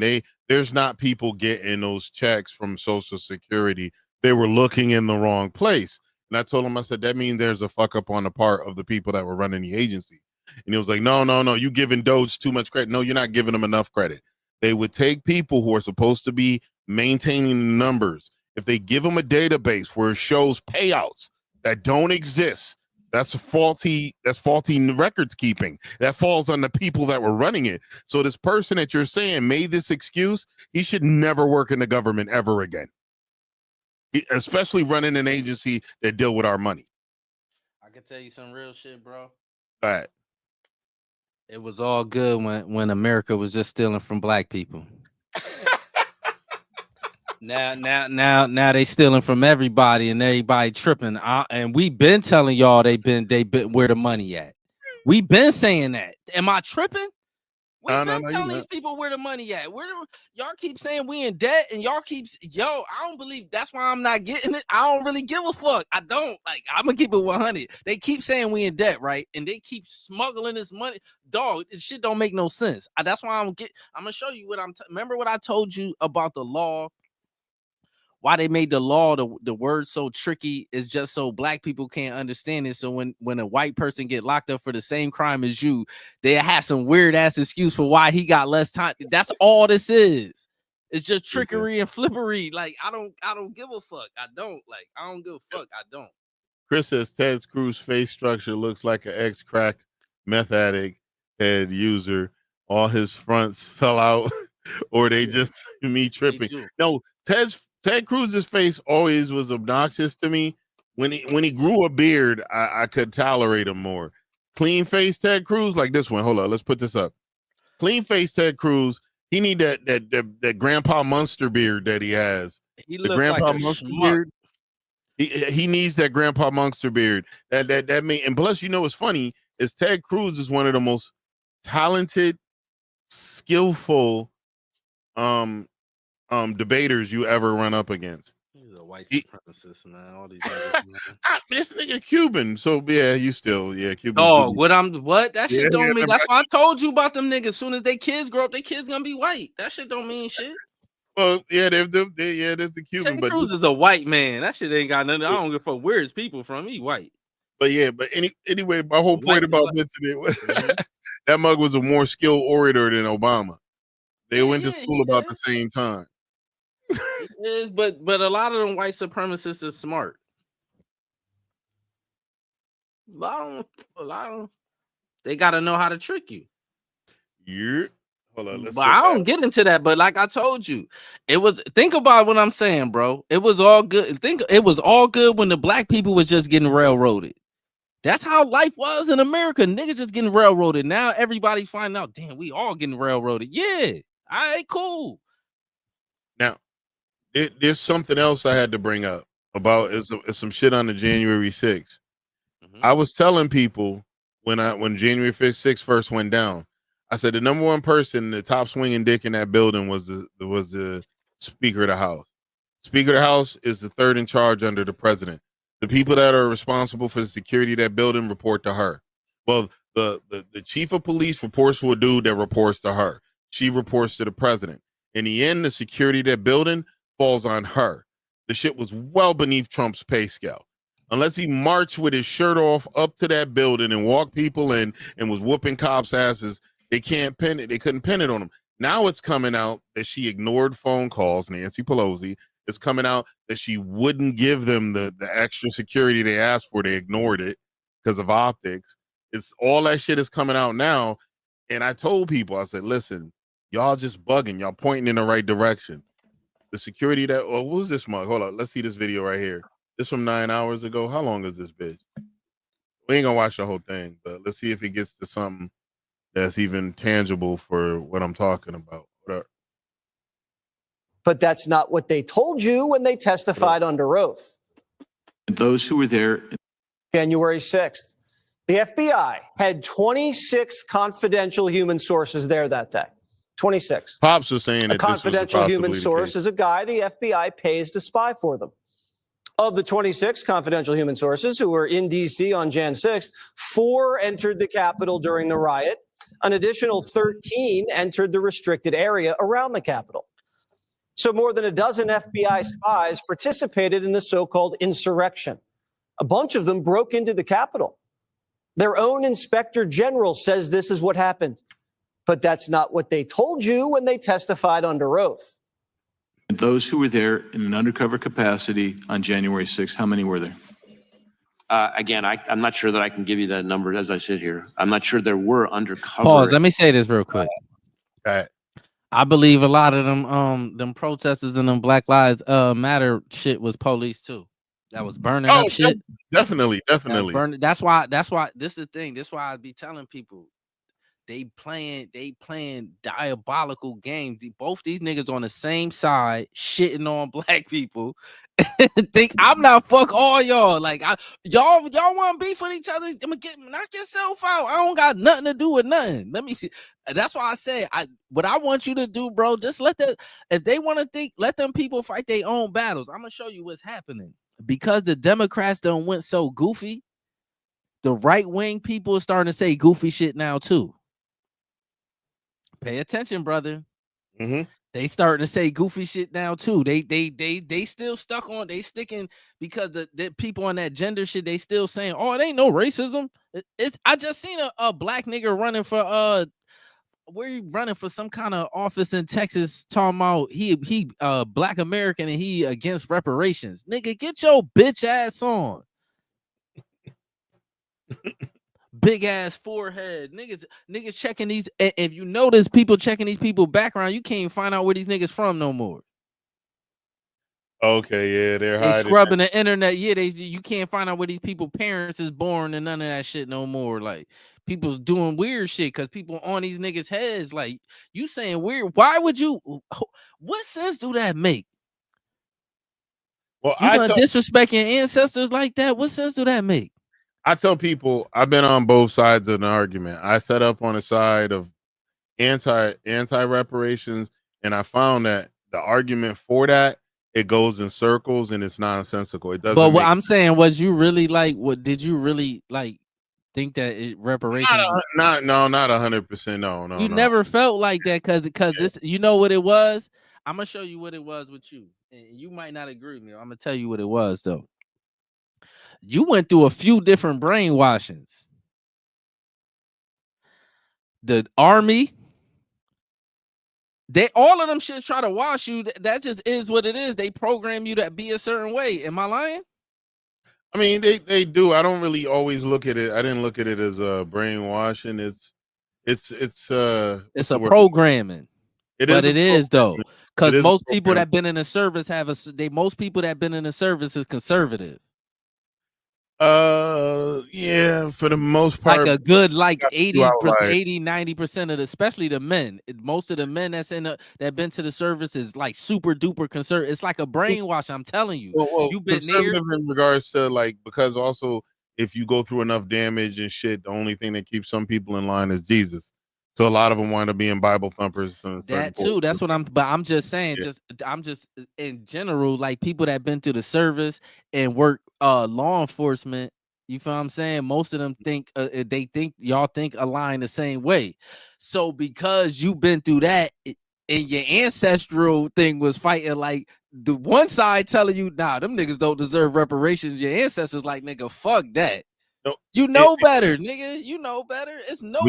S2: there's not people getting those checks from Social Security. They were looking in the wrong place. And I told him, I said, that means there's a fuck up on the part of the people that were running the agency. And he was like, no, you giving Doge too much credit. No, you're not giving them enough credit. They would take people who are supposed to be maintaining the numbers. If they give them a database where it shows payouts that don't exist, that's faulty records keeping. That falls on the people that were running it. So this person that you're saying made this excuse, he should never work in the government ever again. Especially running an agency that deal with our money.
S3: I can tell you some real shit, bro.
S2: All right.
S3: It was all good when America was just stealing from black people. Now they stealing from everybody and everybody tripping. And we been telling y'all they been where the money at. We been saying that. Am I tripping? We been telling these people where the money at. Y'all keep saying we in debt and y'all keep I don't believe that's why I'm not getting it. I don't really give a fuck. I don't I'm gonna keep it 100. They keep saying we in debt, right? And they keep smuggling this money. Dog, this shit don't make no sense. That's why I'm gonna show you what remember what I told you about the law. Why they made the law, the word so tricky is just so black people can't understand it. So when a white person get locked up for the same crime as you, they have some weird ass excuse for why he got less time. That's all this is. It's just trickery and flippery. I don't give a fuck. I don't give a fuck. I don't.
S2: Chris says Ted Cruz's face structure looks like an ex-crack meth addict head user. All his fronts fell out, or they just me tripping. No, Ted Cruz's face always was obnoxious to me. When he grew a beard, I could tolerate him more. Clean face Ted Cruz, like this one. Hold on, let's put this up. Clean face Ted Cruz. He need that Grandpa Munster beard that he has.
S3: He
S2: the Grandpa like Munster beard. He needs that Grandpa Munster beard. That mean, and plus, what's funny is Ted Cruz is one of the most talented, skillful, debaters you ever run up against.
S3: He's a white supremacist, man. All these
S2: this nigga Cuban. So yeah, Cuban.
S3: Oh, what? That shit don't mean. That's why I told you about them niggas. As soon as they kids grow up, they kids gonna be white. That shit don't mean shit.
S2: Well, yeah, there's the Cuban.
S3: Ted Cruz is a white man. That shit ain't got nothing. I don't give a fuck where his people from. He white.
S2: But anyway, my whole point about this was that mug was a more skilled orator than Obama. They went to school about the same time.
S3: But a lot of them white supremacists are smart. A lot of them, they got to know how to trick you.
S2: Yeah. Hold on, let's
S3: But
S2: go
S3: I don't
S2: back.
S3: get into that. But like I told you, it was. Think about what I'm saying, bro. It was all good. It was all good when the black people was just getting railroaded. That's how life was in America. Niggas just getting railroaded. Now everybody finding out, damn, we all getting railroaded. Yeah, all right, cool.
S2: Now, there's something else I had to bring up about is some shit on the January 6th. I was telling people when January 6th first went down, I said the number one person, the top swinging dick in that building was the Speaker of the House. Speaker of the House is the third in charge under the president. The people that are responsible for the security of that building report to her. Well, the chief of police reports to a dude that reports to her. She reports to the president. In the end, the security of that building falls on her. The shit was well beneath Trump's pay scale. Unless he marched with his shirt off up to that building and walked people in and was whooping cops' asses, they can't pin it. They couldn't pin it on him. Now it's coming out that she ignored phone calls, Nancy Pelosi. It's coming out that she wouldn't give them the extra security they asked for. They ignored it because of optics. It's all that shit is coming out now. And I told people, I said, listen, y'all just bugging. Y'all pointing in the right direction. The security that, oh, what was this mug? Hold on. Let's see this video right here. This from 9 hours ago. How long is this bitch? We ain't gonna watch the whole thing, but let's see if it gets to something that's even tangible for what I'm talking about.
S10: But that's not what they told you when they testified under oath.
S11: Those who were there.
S10: January 6th. The FBI had 26 confidential human sources there that day. 26.
S2: Pops was saying that
S10: a confidential human source is a guy the FBI pays to spy for them. Of the 26 confidential human sources who were in D.C. on Jan 6th, 4 entered the Capitol during the riot. An additional 13 entered the restricted area around the Capitol. So more than a dozen FBI spies participated in the so-called insurrection. A bunch of them broke into the Capitol. Their own inspector general says this is what happened. But that's not what they told you when they testified under oath.
S11: Those who were there in an undercover capacity on January 6th, how many were there?
S12: Again, I'm not sure that I can give you that number as I sit here. I'm not sure there were undercover.
S3: Pause. Let me say this real quick. I believe a lot of them protesters and them Black Lives Matter shit was police too. That was burning up shit.
S2: Definitely.
S3: That's why this is the thing. This is why I be telling people they playing diabolical games. Both these niggas on the same side shitting on black people. Think I'm not fuck all y'all. Like y'all want to beef with each other. I'm gonna knock yourself out. I don't got nothing to do with nothing. Let me see. That's why I say what I want you to do, bro. Just if they want to think, let them people fight their own battles. I'm gonna show you what's happening. Because the Democrats done went so goofy, the right wing people are starting to say goofy shit now too. Pay attention, brother.
S2: Mm-hmm.
S3: They starting to say goofy shit now too. They still stuck on. They sticking because the people on that gender shit. They still saying, oh, it ain't no racism. I just seen a black nigga running for where he running for some kind of office in Texas, talking about he Black American and he against reparations. Nigga, get your bitch ass on. Big ass forehead. Niggas checking these. If you notice people checking these people background, you can't find out where these niggas from no more.
S2: Okay, yeah, they're
S3: They
S2: hiding.
S3: scrubbing the internet. Yeah, you can't find out where these people parents is born and none of that shit no more. Like people's doing weird shit because people on these niggas' heads. Like you saying weird. Why would you? What sense do that make?
S2: Well,
S3: you gonna disrespect your ancestors like that? What sense do that make?
S2: I tell people I've been on both sides of an argument. I set up on the side of anti reparations, and I found that the argument for that it goes in circles and it's nonsensical. It doesn't. But
S3: what I'm saying was, you really like? What did you really like? Think that reparations?
S2: Not 100%. No.
S3: You never felt like that because this. You know what it was? I'm gonna show you what it was with you, and you might not agree with me. I'm gonna tell you what it was though. You went through a few different brainwashings. The army, all of them shits try to wash you. That just is what it is. They program you to be a certain way. Am I lying?
S2: I mean, they do. I don't really always look at it. I didn't look at it as a brainwashing. It's It's
S3: It's a programming.
S2: It
S3: but
S2: is,
S3: it is though, because most people
S2: program.
S3: that been in the service most people that been in the service is conservative.
S2: Yeah, for the most part,
S3: like a good 80%,
S2: like
S3: 80-90% of the, especially the men. Most of the men that's that been to the service is like super duper conservative. It's like a brainwash. I'm telling you.
S2: Well,
S3: You've been
S2: conservative in regards to like, because also if you go through enough damage and shit, the only thing that keeps some people in line is Jesus. So a lot of them wind up being Bible thumpers.
S3: That too. That's what I'm just saying.
S2: Yeah.
S3: I'm just in general, like people that been through the service and work law enforcement. You feel what I'm saying? Most of them think y'all think align the same way. So because you've been through that and your ancestral thing was fighting like the one side telling you, nah, them niggas don't deserve reparations. Your ancestors like, nigga, fuck that. You know better, nigga. You know better. It's no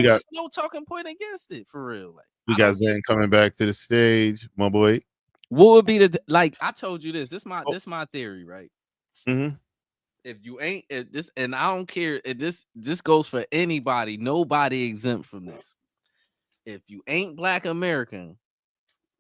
S3: talking point against it for real. Like
S2: we got Zen coming back to the stage, my boy.
S3: What would be the like? I told you this. This my theory, right?
S2: Mm-hmm.
S3: If you ain't this, and I don't care. This goes for anybody. Nobody exempt from this. If you ain't Black American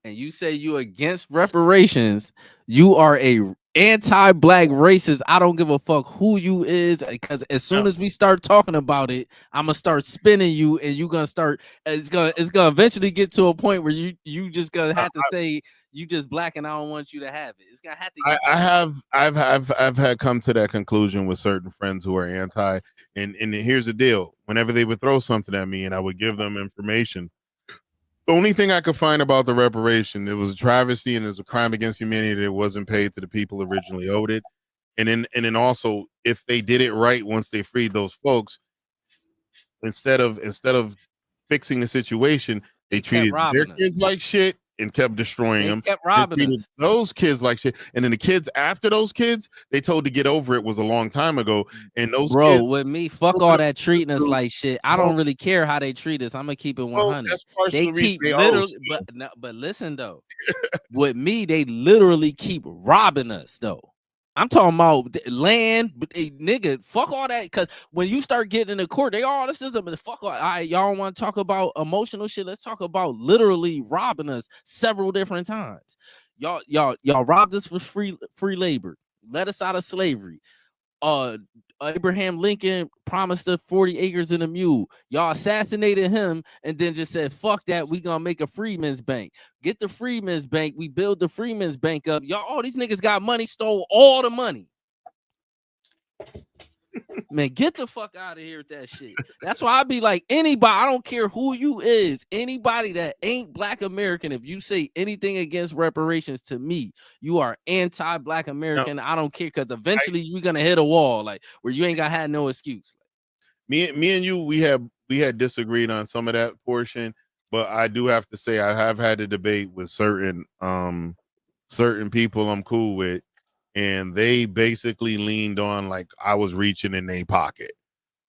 S3: and you say you against reparations, you are a anti-Black racist. I don't give a fuck who you is, because as soon as we start talking about it, I'm gonna start spinning you, and you gonna start. It's gonna eventually get to a point where you just gonna have to say you just Black, and I don't want you to have it. It's gonna have to.
S2: I've had come to that conclusion with certain friends who are anti, and here's the deal: whenever they would throw something at me, and I would give them information. The only thing I could find about the reparation, it was a travesty and it's a crime against humanity that wasn't paid to the people originally owed it. And then also, if they did it right once they freed those folks, instead of fixing the situation, they treated their kids like shit and kept destroying them.
S3: Kept robbing us.
S2: Those kids like shit. And then the kids after those kids, they told to get over it was a long time ago. And those kids,
S3: with me, fuck all that treating us like shit. I don't really care how they treat us. I'm gonna keep it 100. They keep literally, but listen though, with me, they literally keep robbing us though. I'm talking about land, but nigga, fuck all that. Because when you start getting in the court, this is fuck all. All right, y'all want to talk about emotional shit? Let's talk about literally robbing us several different times. Y'all robbed us for free labor, let us out of slavery. Abraham Lincoln promised us 40 acres and a mule. Y'all assassinated him and then just said, fuck that, we gonna make a Freedmen's Bank. Get the Freedmen's Bank. We build the Freedmen's Bank up. Y'all, all these niggas got money, stole all the money. Man, get the fuck out of here with that shit. That's why I be like, anybody, I don't care who you is, anybody that ain't Black American, if you say anything against reparations to me, you are anti-Black American. No, I don't care, because eventually you're gonna hit a wall like where you ain't gonna have no excuse.
S2: Me and you, we had disagreed on some of that portion, but I do have to say I have had a debate with certain people I'm cool with. And they basically leaned on like I was reaching in their pocket.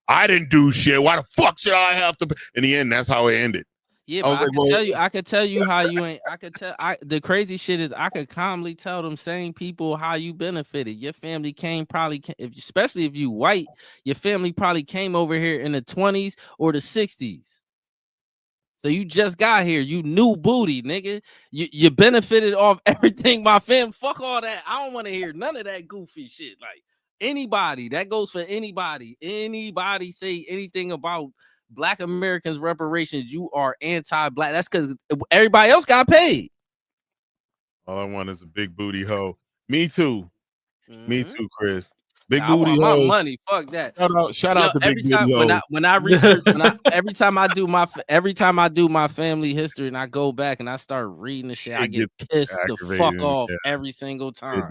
S2: I didn't do shit. Why the fuck should I have to? In the end, that's how it ended.
S3: Yeah, but I could tell you how you ain't. The crazy shit is I could calmly tell them same people how you benefited. Your family especially if you white, your family probably came over here in the 20s or the 60s. So you just got here. You new booty, nigga. You benefited off everything my fam. Fuck all that. I don't want to hear none of that goofy shit. Like anybody, that goes for anybody. Anybody say anything about Black Americans reparations, you are anti-Black. That's because everybody else got paid.
S2: All I want is a big booty hoe. Me too. Mm-hmm. Me too, Chris. Big
S3: I
S2: booty
S3: want
S2: hoes.
S3: My money. Fuck that.
S2: Shout out to big booty hoes.
S3: When I research, every time I do my family history and I go back and I start reading the shit, I get pissed the fuck off every single time.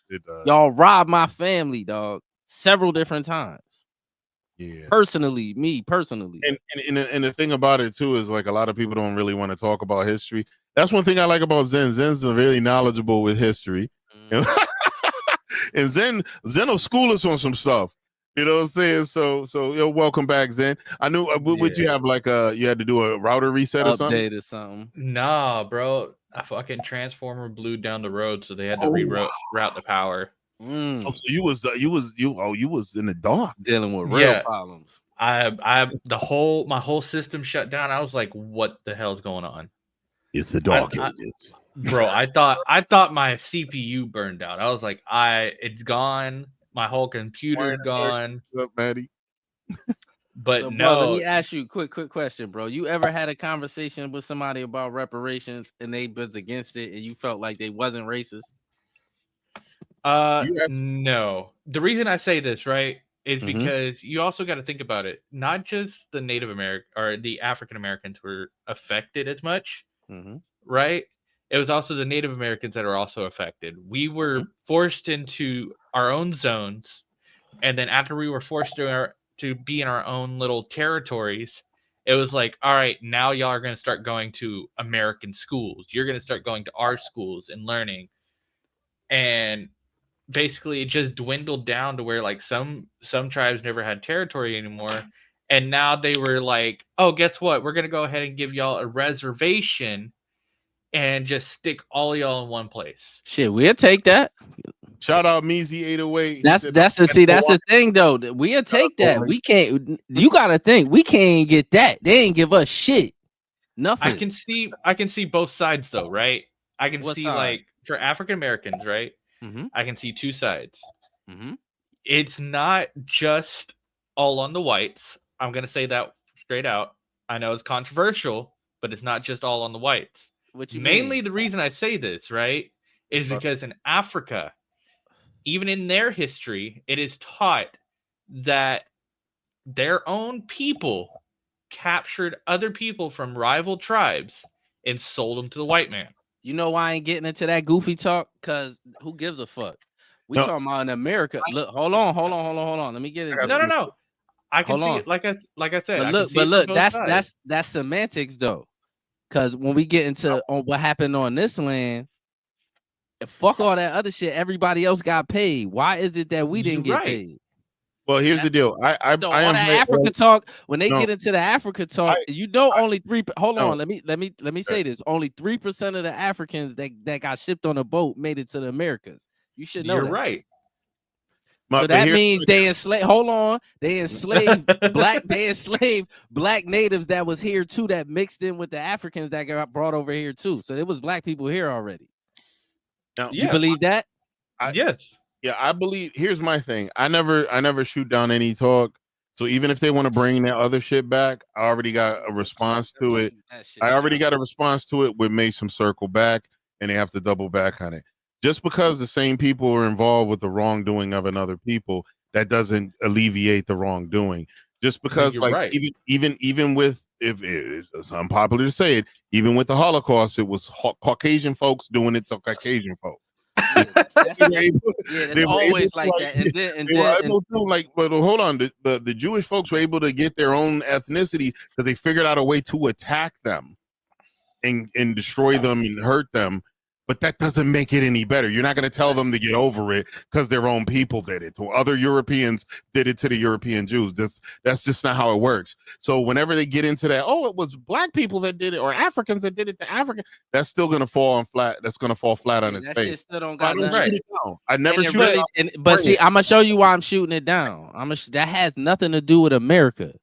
S2: It does.
S3: Y'all robbed my family, dog, several different times.
S2: Yeah.
S3: Me personally.
S2: And the thing about it too is like a lot of people don't really want to talk about history. That's one thing I like about Zen. Zen's really knowledgeable with history. Mm. And Zen will school us on some stuff. You know what I'm saying? So welcome back, Zen. I knew would you have like you had to do a router reset or something?
S3: Update or something.
S4: Nah, bro. A fucking transformer blew down the road, so they had to reroute the power.
S2: Oh, so you was in the dark
S3: dealing with real problems.
S4: my whole system shut down. I was like, what the hell's going on?
S2: It's the dark ages.
S4: Bro, I thought my CPU burned out. I was like, it's gone. My whole computer's gone.
S2: What's up, Maddie?
S4: But
S3: so,
S4: no,
S3: bro, let me ask you a quick question, bro. You ever had a conversation with somebody about reparations and they was against it and you felt like they wasn't racist?
S4: No. The reason I say this, right, is because you also got to think about it. Not just the Native American or the African Americans were affected as much, right? It was also the Native Americans that are also affected. We were forced into our own zones, and then after we were forced to be in our own little territories, it was like, all right, now y'all are going to start going to American schools. You're going to start going to our schools and learning. And basically it just dwindled down to where like some tribes never had territory anymore. And now they were like, oh, guess what? We're going to go ahead and give y'all a reservation and just stick all y'all in one place.
S3: Shit, we'll take that.
S2: Shout out Meezy 808.
S3: That's the thing though. We'll take that. We can't. You gotta think. We can't get that. They ain't give us shit. Nothing.
S4: I can see both sides though, right? I can
S3: What
S4: see
S3: side?
S4: like for African Americans, right? I can see two sides. It's not just all on the whites. I'm gonna say that straight out. I know it's controversial, but it's not just all on the whites.
S3: What you
S4: Mainly
S3: mean?
S4: the reason I say this, right, is because in Africa, even in their history, it is taught that their own people captured other people from rival tribes and sold them to the white man.
S3: You know why I ain't getting into that goofy talk? Cause who gives a fuck? We talking about in America. Look, hold on. Let me get into it.
S4: No. I can see it like I said.
S3: But look, that's semantics though. Cause when we get into on what happened on this land, fuck all that other shit. Everybody else got paid. Why is it that we didn't get paid?
S2: Well, here's the deal. I
S3: all that Africa talk. When they get into the Africa talk, only 3. Hold on. Let me say this. Only 3% of the Africans that got shipped on a boat made it to the Americas. You should know.
S4: You're
S3: that.
S4: right.
S3: So that means they enslaved. Hold on, they enslaved black. They enslaved black natives that was here too. That mixed in with the Africans that got brought over here too. So there was black people here already.
S2: Now,
S3: you believe that?
S4: Yes.
S2: Yeah, I believe. Here's my thing. I never shoot down any talk. So even if they want to bring that other shit back, I already got a response to it. I already got a response to it. We made some circle back, and they have to double back on it. Just because the same people are involved with the wrongdoing of another people, that doesn't alleviate the wrongdoing. Just because, like,
S4: right.
S2: even with, if it's unpopular to say it, even with the Holocaust, it was Caucasian folks doing it to Caucasian folks.
S3: That's always like that. And then,
S2: but hold on, the Jewish folks were able to get their own ethnicity because they figured out a way to attack them and destroy them and hurt them. But that doesn't make it any better. You're not going to tell them to get over it because their own people did it. Or other Europeans did it to the European Jews. That's just not how it works. So whenever they get into that, it was black people that did it or Africans that did it to Africa, that's still going to fall flat. That's going to fall flat on its face.
S3: Shit still don't got
S2: shoot it down. I never shoot it down.
S3: But see, I'm going to show you why I'm shooting it down. That has nothing to do with America.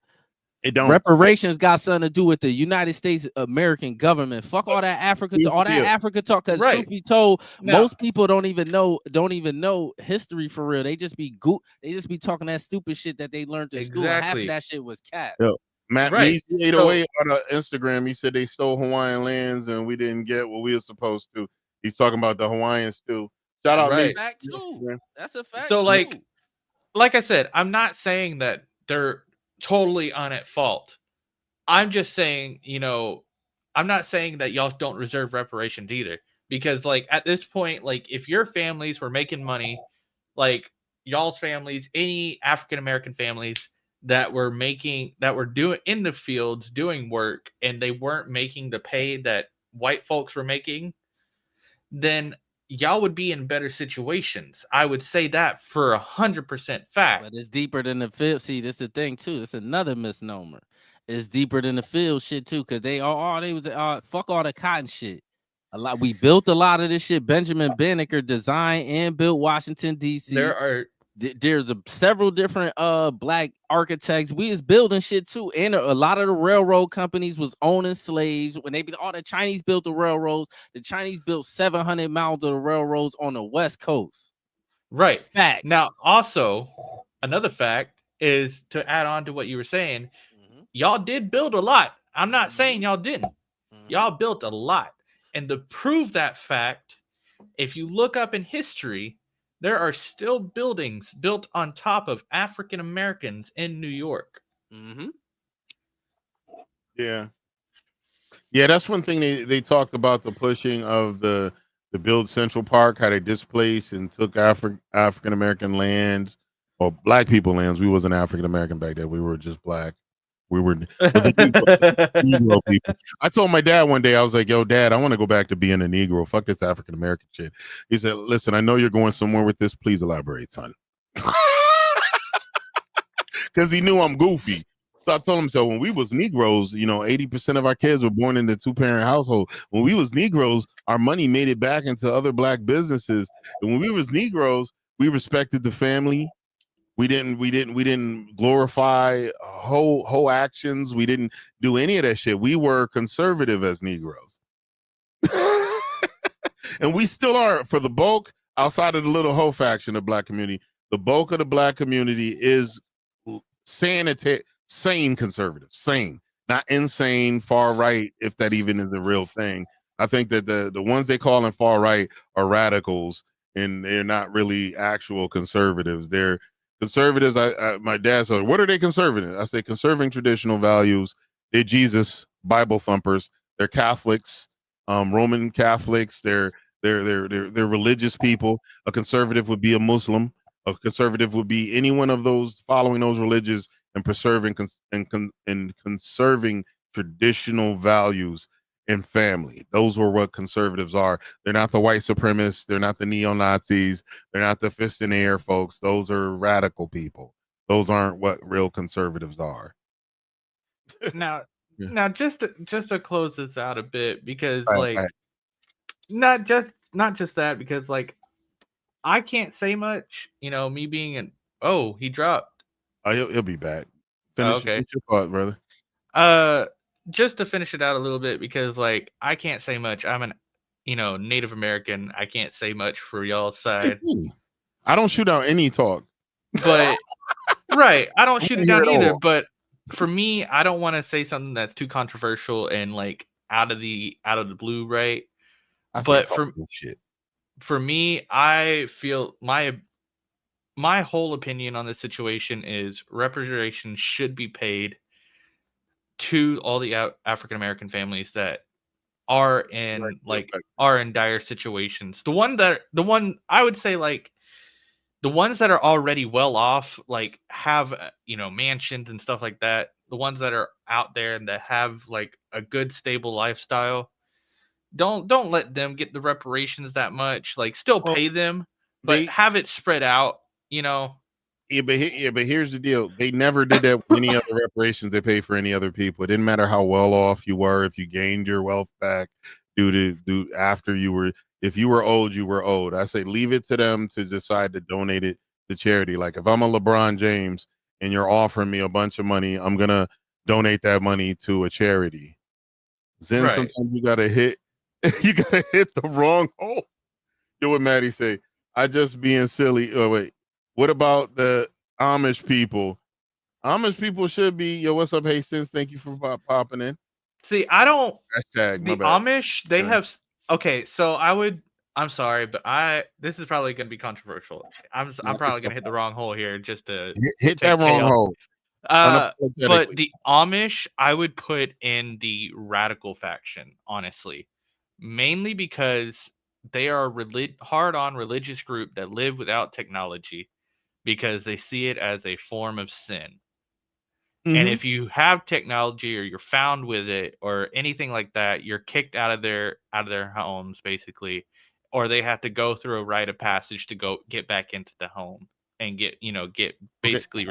S2: It don't.
S3: Reparations got something to do with the United States American government. Fuck all that Africa, Africa talk. Because truth be told, most people don't even know history for real. They just be talking that stupid shit that they learned in school. Half of that shit was cat.
S2: Matt 808 on Instagram. He said they stole Hawaiian lands and we didn't get what we were supposed to. He's talking about the Hawaiians too. Shout out,
S3: That's a fact too. That's a fact.
S4: So like I said, I'm not saying that they're totally on at fault. I'm just saying, I'm not saying that y'all don't reserve reparations either, because like at this point, like if your families were making money, like y'all's families, any African American families that were doing in the fields doing work and they weren't making the pay that white folks were making, then y'all would be in better situations. I would say that for 100% fact.
S3: But it's deeper than the field. See, this is the thing too. That's another misnomer. It's deeper than the field shit too, because they was fuck all the cotton shit. We built a lot of this shit. Benjamin Banneker designed and built Washington D.C.
S4: There are
S3: There's several different black architects. We was building shit too, and a lot of the railroad companies was owning slaves. When all the Chinese built the railroads, the Chinese built 700 miles of the railroads on the West Coast.
S4: Right.
S3: Facts.
S4: Now, also, another fact is to add on to what you were saying. Y'all did build a lot. I'm not saying y'all didn't. Y'all built a lot. And to prove that fact, if you look up in history, there are still buildings built on top of African Americans in New York.
S2: Yeah. Yeah, that's one thing they talked about, the pushing of the build Central Park, how they displaced and took African American lands or black people lands. We wasn't African American back then. We were just black. We were Negro people. I told my dad one day, I was like, yo, Dad, I want to go back to being a Negro. Fuck this African American shit. He said, listen, I know you're going somewhere with this. Please elaborate, son. Because he knew I'm goofy. So I told him, so when we was Negroes, 80% of our kids were born in the 2-parent household. When we was Negroes, our money made it back into other black businesses. And when we was Negroes, we respected the family. We didn't glorify whole actions. We didn't do any of that shit. We were conservative as Negroes. And we still are, for the bulk, outside of the little hoe faction of black community. The bulk of the black community is sane conservative, sane, not insane, far right, if that even is a real thing. I think that the ones they call far right are radicals, and they're not really actual conservatives. They're conservatives. My dad said, what are they conservative? I say conserving traditional values. They're Jesus Bible thumpers. They're Catholics, Roman Catholics. They're religious people. A conservative would be a Muslim. A conservative would be any one of those following those religions and preserving and conserving traditional values and family. Those were what conservatives are. They're not the white supremacists. They're not the neo-Nazis. They're not the fist in the air folks. Those are radical people. Those aren't what real conservatives are.
S4: Now, just to close this out a bit, because
S2: Right.
S4: not just that, because I can't say much. Me being he dropped.
S2: Oh, he'll be back. Finish.
S4: Okay.
S2: What's your thought, brother?
S4: Just to finish it out a little bit, because I can't say much. I'm an Native American. I can't say much for y'all's side.
S2: I don't shoot out any talk.
S4: But right, I don't shoot it down either.
S2: All.
S4: But for me, I don't want to say something that's too controversial and out of the blue, right? But for me, I feel my whole opinion on this situation is reparations should be paid to all the African American families that are in are in dire situations. The one I would say the ones that are already well off, have mansions and stuff like that. The ones that are out there and that have a good stable lifestyle, don't let them get the reparations that much. Still pay them, but have it spread out.
S2: Yeah, but here's the deal. They never did that with any other reparations they pay for any other people. It didn't matter how well off you were, if you gained your wealth back after you were, if you were owed, you were owed. I say leave it to them to decide to donate it to charity. Like if I'm a LeBron James and you're offering me a bunch of money, I'm gonna donate that money to a charity. Then sometimes you gotta hit the wrong hole. Do what Maddie say. I just being silly. Oh wait. What about the Amish people? Amish people should be, yo, what's up, Hastings? Thank you for popping in.
S4: See, I don't.
S2: Hashtag,
S4: the Amish, they have. Okay, so I'm sorry, but this is probably going to be controversial. I'm probably going to hit the wrong hole here just to
S2: hit that wrong hole.
S4: But the Amish, I would put in the radical faction, honestly, mainly because they are a hard-on religious group that live without technology, because they see it as a form of sin. Mm-hmm. And if you have technology or you're found with it or anything like that, you're kicked out of their homes, basically, or they have to go through a rite of passage to go get back into the home and get basically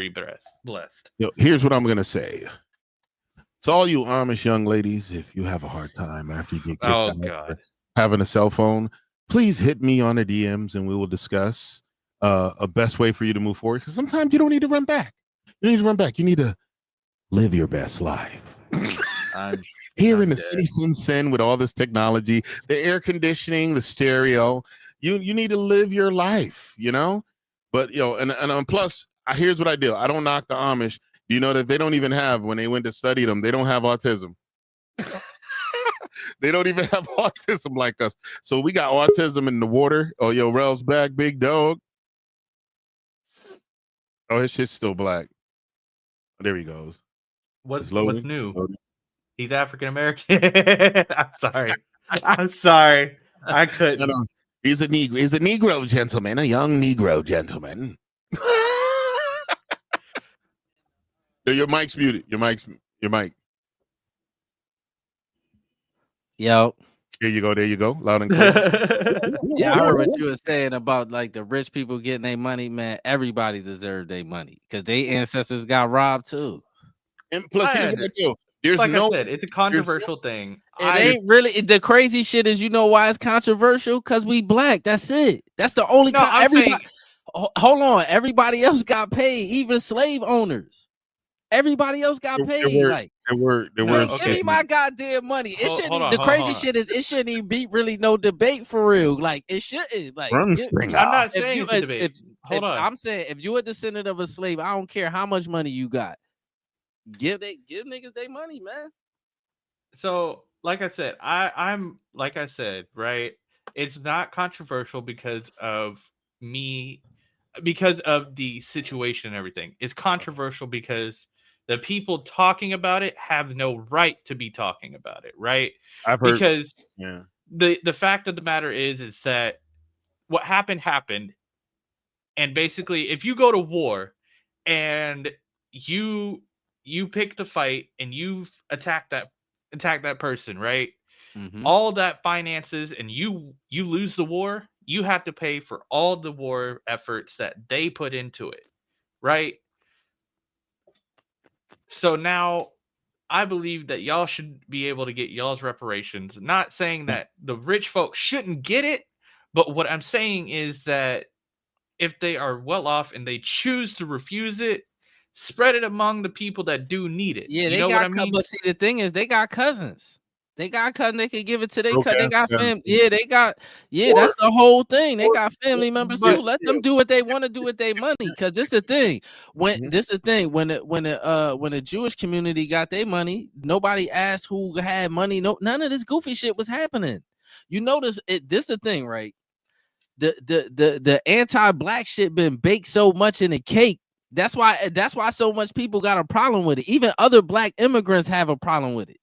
S4: blessed.
S2: Yo, here's what I'm gonna say. To all you Amish young ladies, if you have a hard time after you get kicked out having a cell phone, please hit me on the DMs and we will discuss. a best way for you to move forward. Because sometimes you don't need to run back. You need to run back. You need to live your best life. Here in the city sin with all this technology, the air conditioning, the stereo, you need to live your life, you know. But and plus, here's what I do. I don't knock the Amish. You know that they don't even have, when they went to study them, they don't have autism. They don't even have autism like us. So we got autism in the water. Oh, yo, Rel's back, big dog. Oh, his shit's still black. There he goes.
S4: What's new? Loading. He's African American. I'm sorry. I couldn't.
S2: No. He's a Negro. He's a Negro gentleman, a young Negro gentleman. Your mic's muted. Your mic.
S3: Yo.
S2: There you go. Loud and clear.
S3: Yeah, I heard what you were saying about like the rich people getting their money, man. Everybody deserved their money because their ancestors got robbed too.
S2: And plus, here's what I do. There's
S4: like I said, it's a controversial thing.
S3: It ain't really. The crazy shit is, you know why it's controversial? Because we black. That's it. That's the only. Hold on. Everybody else got paid, even slave owners. Everybody else got paid. There were. Give me my goddamn money. It shouldn't. The crazy shit is, it shouldn't even be really no debate for real. Like it shouldn't. Like
S4: I'm not saying it's a debate. Hold on.
S3: I'm saying if you're a descendant of a slave, I don't care how much money you got. Give niggas their money, man.
S4: So, like I said, I'm like I said, right? It's not controversial because of me, because of the situation and everything. It's controversial because the people talking about it have no right to be talking about it, right?
S2: I've heard,
S4: because the fact of the matter is that what happened, and basically, if you go to war and you pick the fight and you attack that person, right?
S3: Mm-hmm.
S4: All that finances, and you lose the war, you have to pay for all the war efforts that they put into it, right? So now I believe that y'all should be able to get y'all's reparations. Not saying that the rich folks shouldn't get it, but what I'm saying is that if they are well off and they choose to refuse it, spread it among the people that do need it.
S3: Yeah,
S4: you know what I mean?
S3: But see, the thing is, they got cousins. They got cousins. They can give it to their cousin. They got family. Yeah, they got. Yeah, that's the whole thing. They got family members too. Let them do what they want to do with their money. Because this is the thing. When the Jewish community got their money, nobody asked who had money. No, none of this goofy shit was happening. You notice it. This is the thing, right? The anti-black shit been baked so much in the cake. That's why so much people got a problem with it. Even other black immigrants have a problem with it.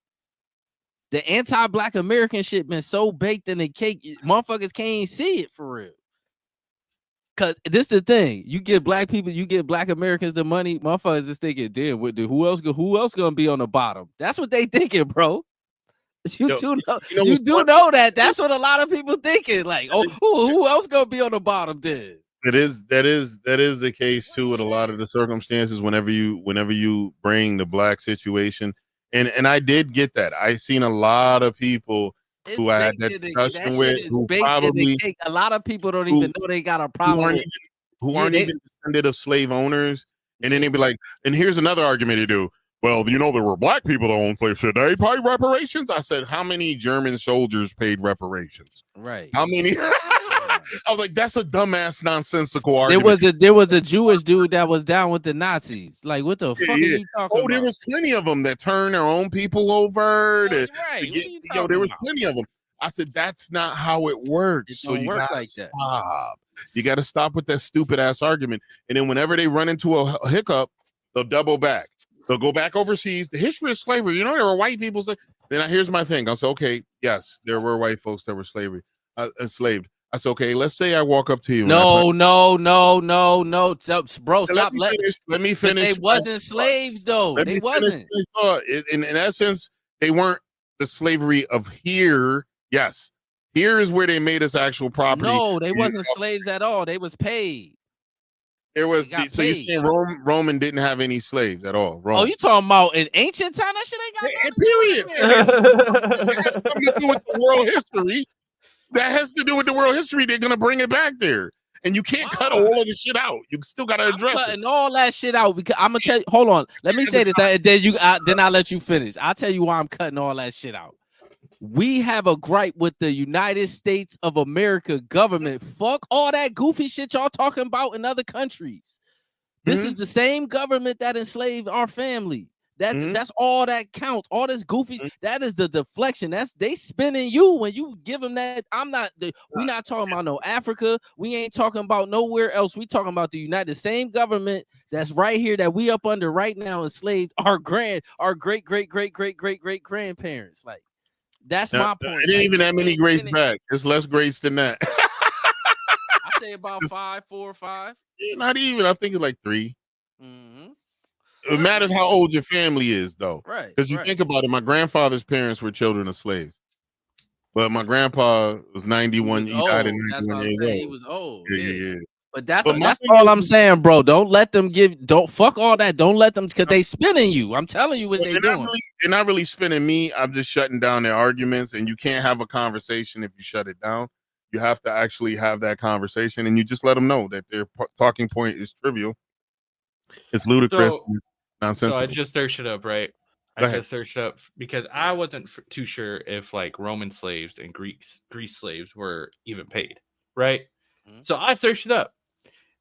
S3: The anti-black American shit been so baked in the cake, motherfuckers can't see it for real. Cause this the thing, you give black people, you give black Americans the money, motherfuckers is thinking, damn, who else gonna be on the bottom? That's what they thinking, bro. You do know that. That's what a lot of people thinking. Like, oh, who else gonna be on the bottom then?
S2: That is the case too with a lot of the circumstances whenever you bring the black situation. And I did get that. I seen a lot of people who I had that discussion with who probably
S3: a lot of people don't even know they got a problem
S2: who aren't even descended of slave owners. And then they'd be like, and here's another argument they do. Well, you know, there were black people that owned slaves. Should they pay reparations? I said, how many German soldiers paid reparations?
S3: Right.
S2: How many? I was like, that's a dumbass, nonsensical argument.
S3: There was a Jewish dude that was down with the Nazis. Like, what the fuck are you talking about?
S2: There was plenty of them that turned their own people over. There was plenty of them. I said, that's not how it works. So you gotta stop. You got to stop with that stupid ass argument. And then whenever they run into a hiccup, they'll double back. They'll go back overseas. The history of slavery, you know, there were white people. Then here's my thing. I'll say, okay, yes, there were white folks that were enslaved. I said, okay, let's say I walk up to you.
S3: No, bro, stop.
S2: Let me finish.
S3: They wasn't slaves, though. They wasn't.
S2: In essence, they weren't the slavery of here. Yes, here is where they made us actual property.
S3: No, they wasn't slaves at all. They was paid.
S2: There was so you're saying Roman didn't have any slaves at all? Rome.
S3: Oh, you talking about in ancient time? That shit ain't got
S2: period. That has something to do with the world history. That has to do with the world history. They're gonna bring it back there. And you can't cut all of the shit out. You still got to address it.
S3: Cutting all that shit out because I'm gonna tell you. Hold on, let me say this. Then I'll let you finish. I'll tell you why I'm cutting all that shit out. We have a gripe with the United States of America government. Fuck all that goofy shit y'all talking about in other countries. This is the same government that enslaved our family. That's all that counts. All this goofy, that is the deflection. They spinning you when you give them that. We not talking about no Africa. We ain't talking about nowhere else. We talking about the same government that's right here that we up under right now enslaved our great grandparents. Like that's my point.
S2: It ain't even that many grades back. It's less grades than that.
S3: I say about 4 or 5.
S2: Not even. I think it's like 3. It matters how old your family is, though.
S3: Right.
S2: Because you think about it, my grandfather's parents were children of slaves. But my grandpa was 91. He died at 91 years old.
S3: He was old.
S2: Yeah.
S3: But that's all I'm saying, bro. Don't let them don't fuck all that. Don't let them, because they spinning you. I'm telling you what they're doing.
S2: They're not really spinning me. I'm just shutting down their arguments, and you can't have a conversation if you shut it down. You have to actually have that conversation, and you just let them know that their talking point is trivial. It's ludicrous. It's nonsensical.
S4: So I just searched it up, right? Just searched up because I wasn't too sure if like Roman slaves and Greece slaves were even paid, right? So I searched it up.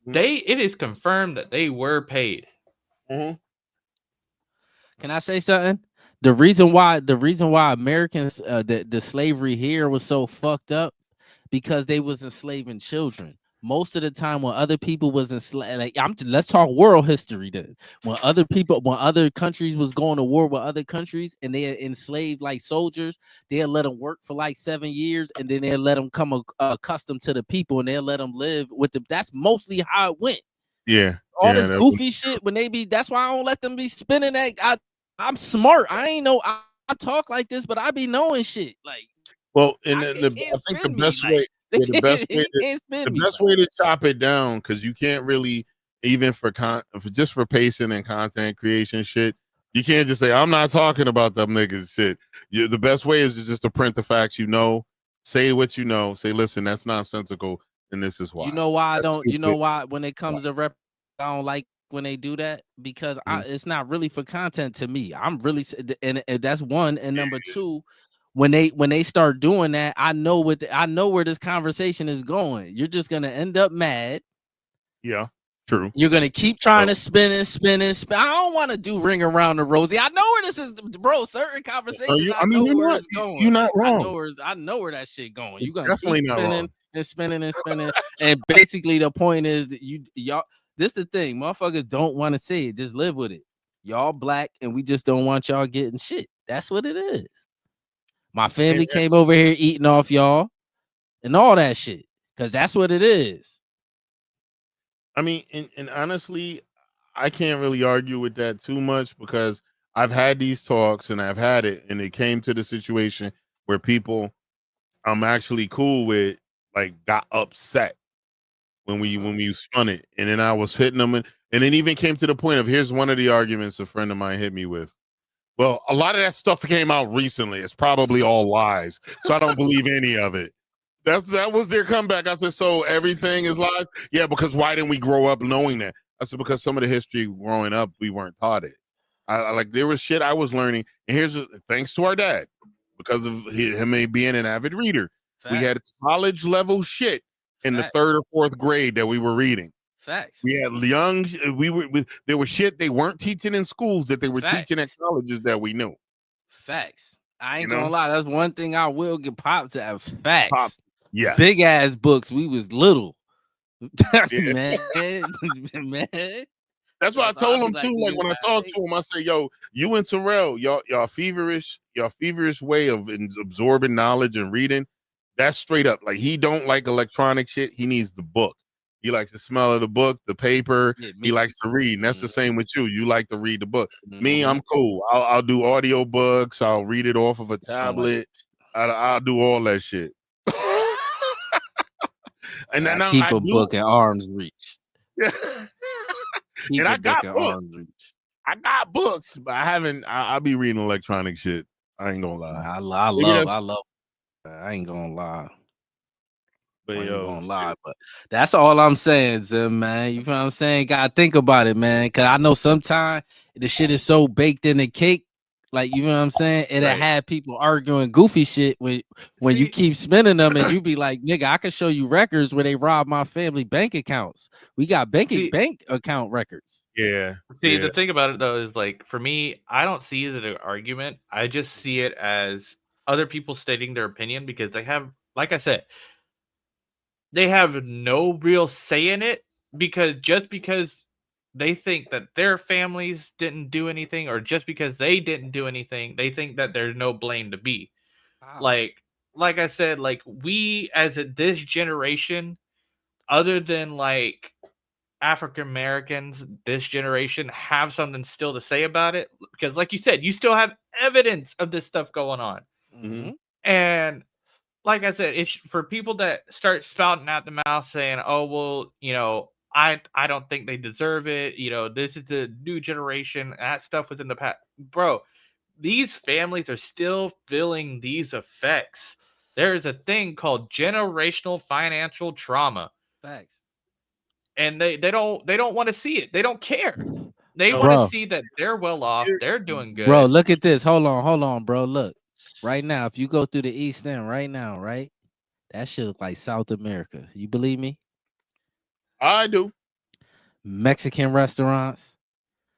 S4: It is confirmed that they were paid.
S3: Can I say something? The reason why Americans the slavery here was so fucked up because they was enslaving children. Most of the time when other people was enslaved, let's talk world history then. When other countries was going to war with other countries and they enslaved like soldiers, they'll let them work for like 7 years and then they'll let them come accustomed to the people and they'll let them live with them. That's mostly how it went.
S2: Yeah.
S3: All this goofy shit when that's why I don't let them be spinning that. I'm smart. I ain't know I talk like this, but I be knowing shit. Like,
S2: well, and I think the best way. The best way to chop it down, because you can't really, even for pacing and content creation shit, you can't just say I'm not talking about them niggas shit. The best way is just to print the facts. Say what you know. Say, listen, that's nonsensical, and this is why.
S3: You know why I don't. You know why when it comes to rep, I don't like when they do that because it's not really for content to me. I'm really and that's one, and number two. When they start doing that, I know where this conversation is going. You're just gonna end up mad.
S2: Yeah, true.
S3: You're gonna keep trying to spin. I don't want to do ring around the rosy. I know where this is, bro. Certain conversations, I know where it's going.
S2: You're not wrong.
S3: I know where that shit going. You're gonna
S2: definitely
S3: keep
S2: not
S3: spinning
S2: wrong.
S3: and spinning and spinning. And basically, the point is that y'all. This is the thing, motherfuckers don't want to say it. Just live with it. Y'all black, and we just don't want y'all getting shit. That's what it is. My family came over here eating off y'all and all that shit because that's what it is.
S2: I mean, and honestly, I can't really argue with that too much because I've had these talks and I've had it, and it came to the situation where people I'm actually cool with like got upset when we spun it, and then I was hitting them, and it even came to the point of here's one of the arguments a friend of mine hit me with. Well, a lot of that stuff that came out recently. It's probably all lies, so I don't believe any of it. That was their comeback. I said, so everything is lies? Yeah, because why didn't we grow up knowing that? I said, because some of the history growing up, we weren't taught it. I like there was shit I was learning, and thanks to our dad, because of him being an avid reader. Facts. We had college level shit in the 3rd or 4th grade that we were reading.
S3: Facts.
S2: We had there was shit they weren't teaching in schools that they were teaching at colleges that we knew.
S3: Facts. I ain't gonna lie. That's one thing I will get popped to have. Facts.
S2: Yes.
S3: Big ass books. We was little. Man.
S2: That's why I told him too. Like when I talked to him, I say, "Yo, you and Terrell, y'all feverish way of absorbing knowledge and reading. That's straight up. Like he don't like electronic shit. He needs the book. He likes the smell of the book, the paper. He likes to read. And that's the same with you. You like to read the book. Me, I'm cool. I'll do audio books. I'll read it off of a tablet. I'll do all that shit. And then
S3: I keep a book at arm's reach.
S2: Yeah. And I got books. I got books, but I haven't. I'll be reading electronic shit. I ain't gonna lie.
S3: I love. I ain't gonna lie.
S2: But
S3: I ain't
S2: yo,
S3: gonna lie, but that's all I'm saying, Zim, man. You know what I'm saying? Gotta think about it, man. Cause I know sometimes the shit is so baked in the cake. Like, you know what I'm saying? It'll have people arguing goofy shit when you keep spending them, and you be like, nigga, I can show you records where they robbed my family bank accounts. We got bank account records.
S2: Yeah.
S4: See, the thing about it though is, like, for me, I don't see it as an argument. I just see it as other people stating their opinion because they have, like I said, they have no real say in it, because just because they think that their families didn't do anything, or just because they didn't do anything, they think that there's no blame to be.
S3: Wow.
S4: Like I said, like, we as this generation, other than like African Americans, this generation have something still to say about it, because like you said, you still have evidence of this stuff going on.
S3: Mm-hmm.
S4: And like I said, it's for people that start spouting out the mouth saying, "Oh, well, you know, I don't think they deserve it. You know, this is the new generation. That stuff was in the past." Bro, these families are still feeling these effects. There is a thing called generational financial trauma.
S3: Facts.
S4: And they don't want to see it. They don't care. They want
S3: Bro.
S4: to see that they're well off, they're doing good.
S3: Bro, look at this. Hold on, bro. Look. Right now, if you go through the East End right now, right? That shit look like South America. You believe me?
S2: I do.
S3: Mexican restaurants.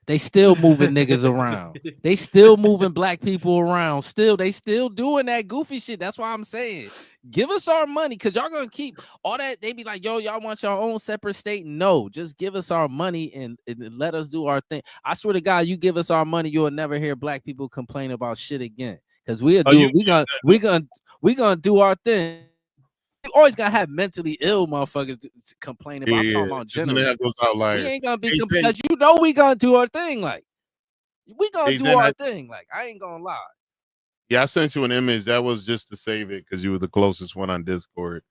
S3: They still moving niggas around. They still moving black people around. They still doing that goofy shit. That's why I'm saying, give us our money, because y'all gonna keep all that. They be like, yo, y'all want your own separate state? No, just give us our money and let us do our thing. I swear to God, you give us our money, you'll never hear black people complain about shit again. Because we'll do it. We gonna do our thing. You always gotta have mentally ill motherfuckers complaining about. I'm talking about generally. We ain't gonna be because you know we gonna do our thing. Like, we gonna do our thing. Like, I ain't gonna lie.
S2: Yeah, I sent you an image. That was just to save it because you were the closest one on Discord.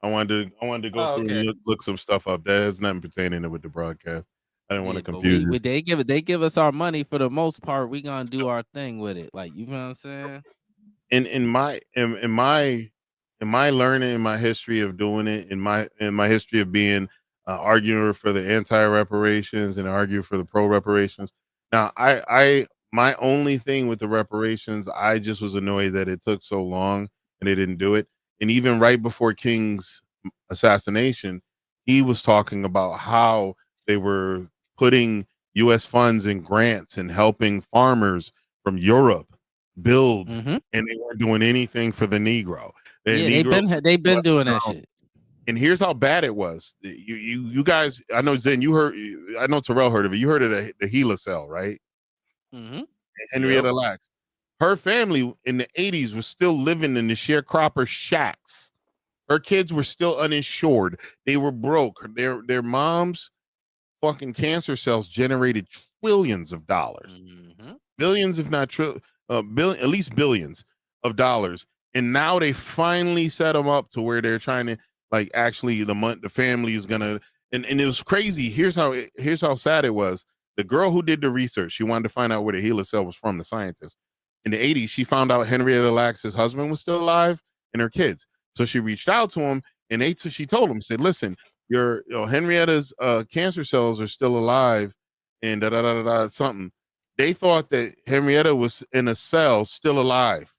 S2: I wanted to go through and look some stuff up. That has nothing pertaining to with the broadcast. I didn't want to confuse you.
S3: They give us our money for the most part. We gonna do our thing with it. Like, you know what I'm saying?
S2: In my learning, in my history of doing it, in my history of being arguer for the anti-reparations and arguer for the pro-reparations. Now, my only thing with the reparations, I just was annoyed that it took so long and they didn't do it. And even right before King's assassination, he was talking about how they were putting U.S. funds and grants and helping farmers from Europe build, and they weren't doing anything for the Negro.
S3: They've been doing that shit.
S2: And here's how bad it was. You guys, I know Zen, you heard. I know Terrell heard of it. You heard of the Gila cell, right? Henrietta Lacks. Her family in the 80s was still living in the sharecropper shacks. Her kids were still uninsured. They were broke. Their mom's fucking cancer cells generated trillions of dollars, billions, if not at least billions of dollars. And now they finally set them up to where they're trying to, like, actually the family is gonna, and it was crazy. Here's how sad it was. The girl who did the research, she wanted to find out where the Gila cell was from, the scientist. In the 80s, she found out Henrietta Lacks' husband was still alive and her kids. So she reached out to him, and she told him, said, listen, Henrietta's cancer cells are still alive, and something. They thought that Henrietta was in a cell still alive.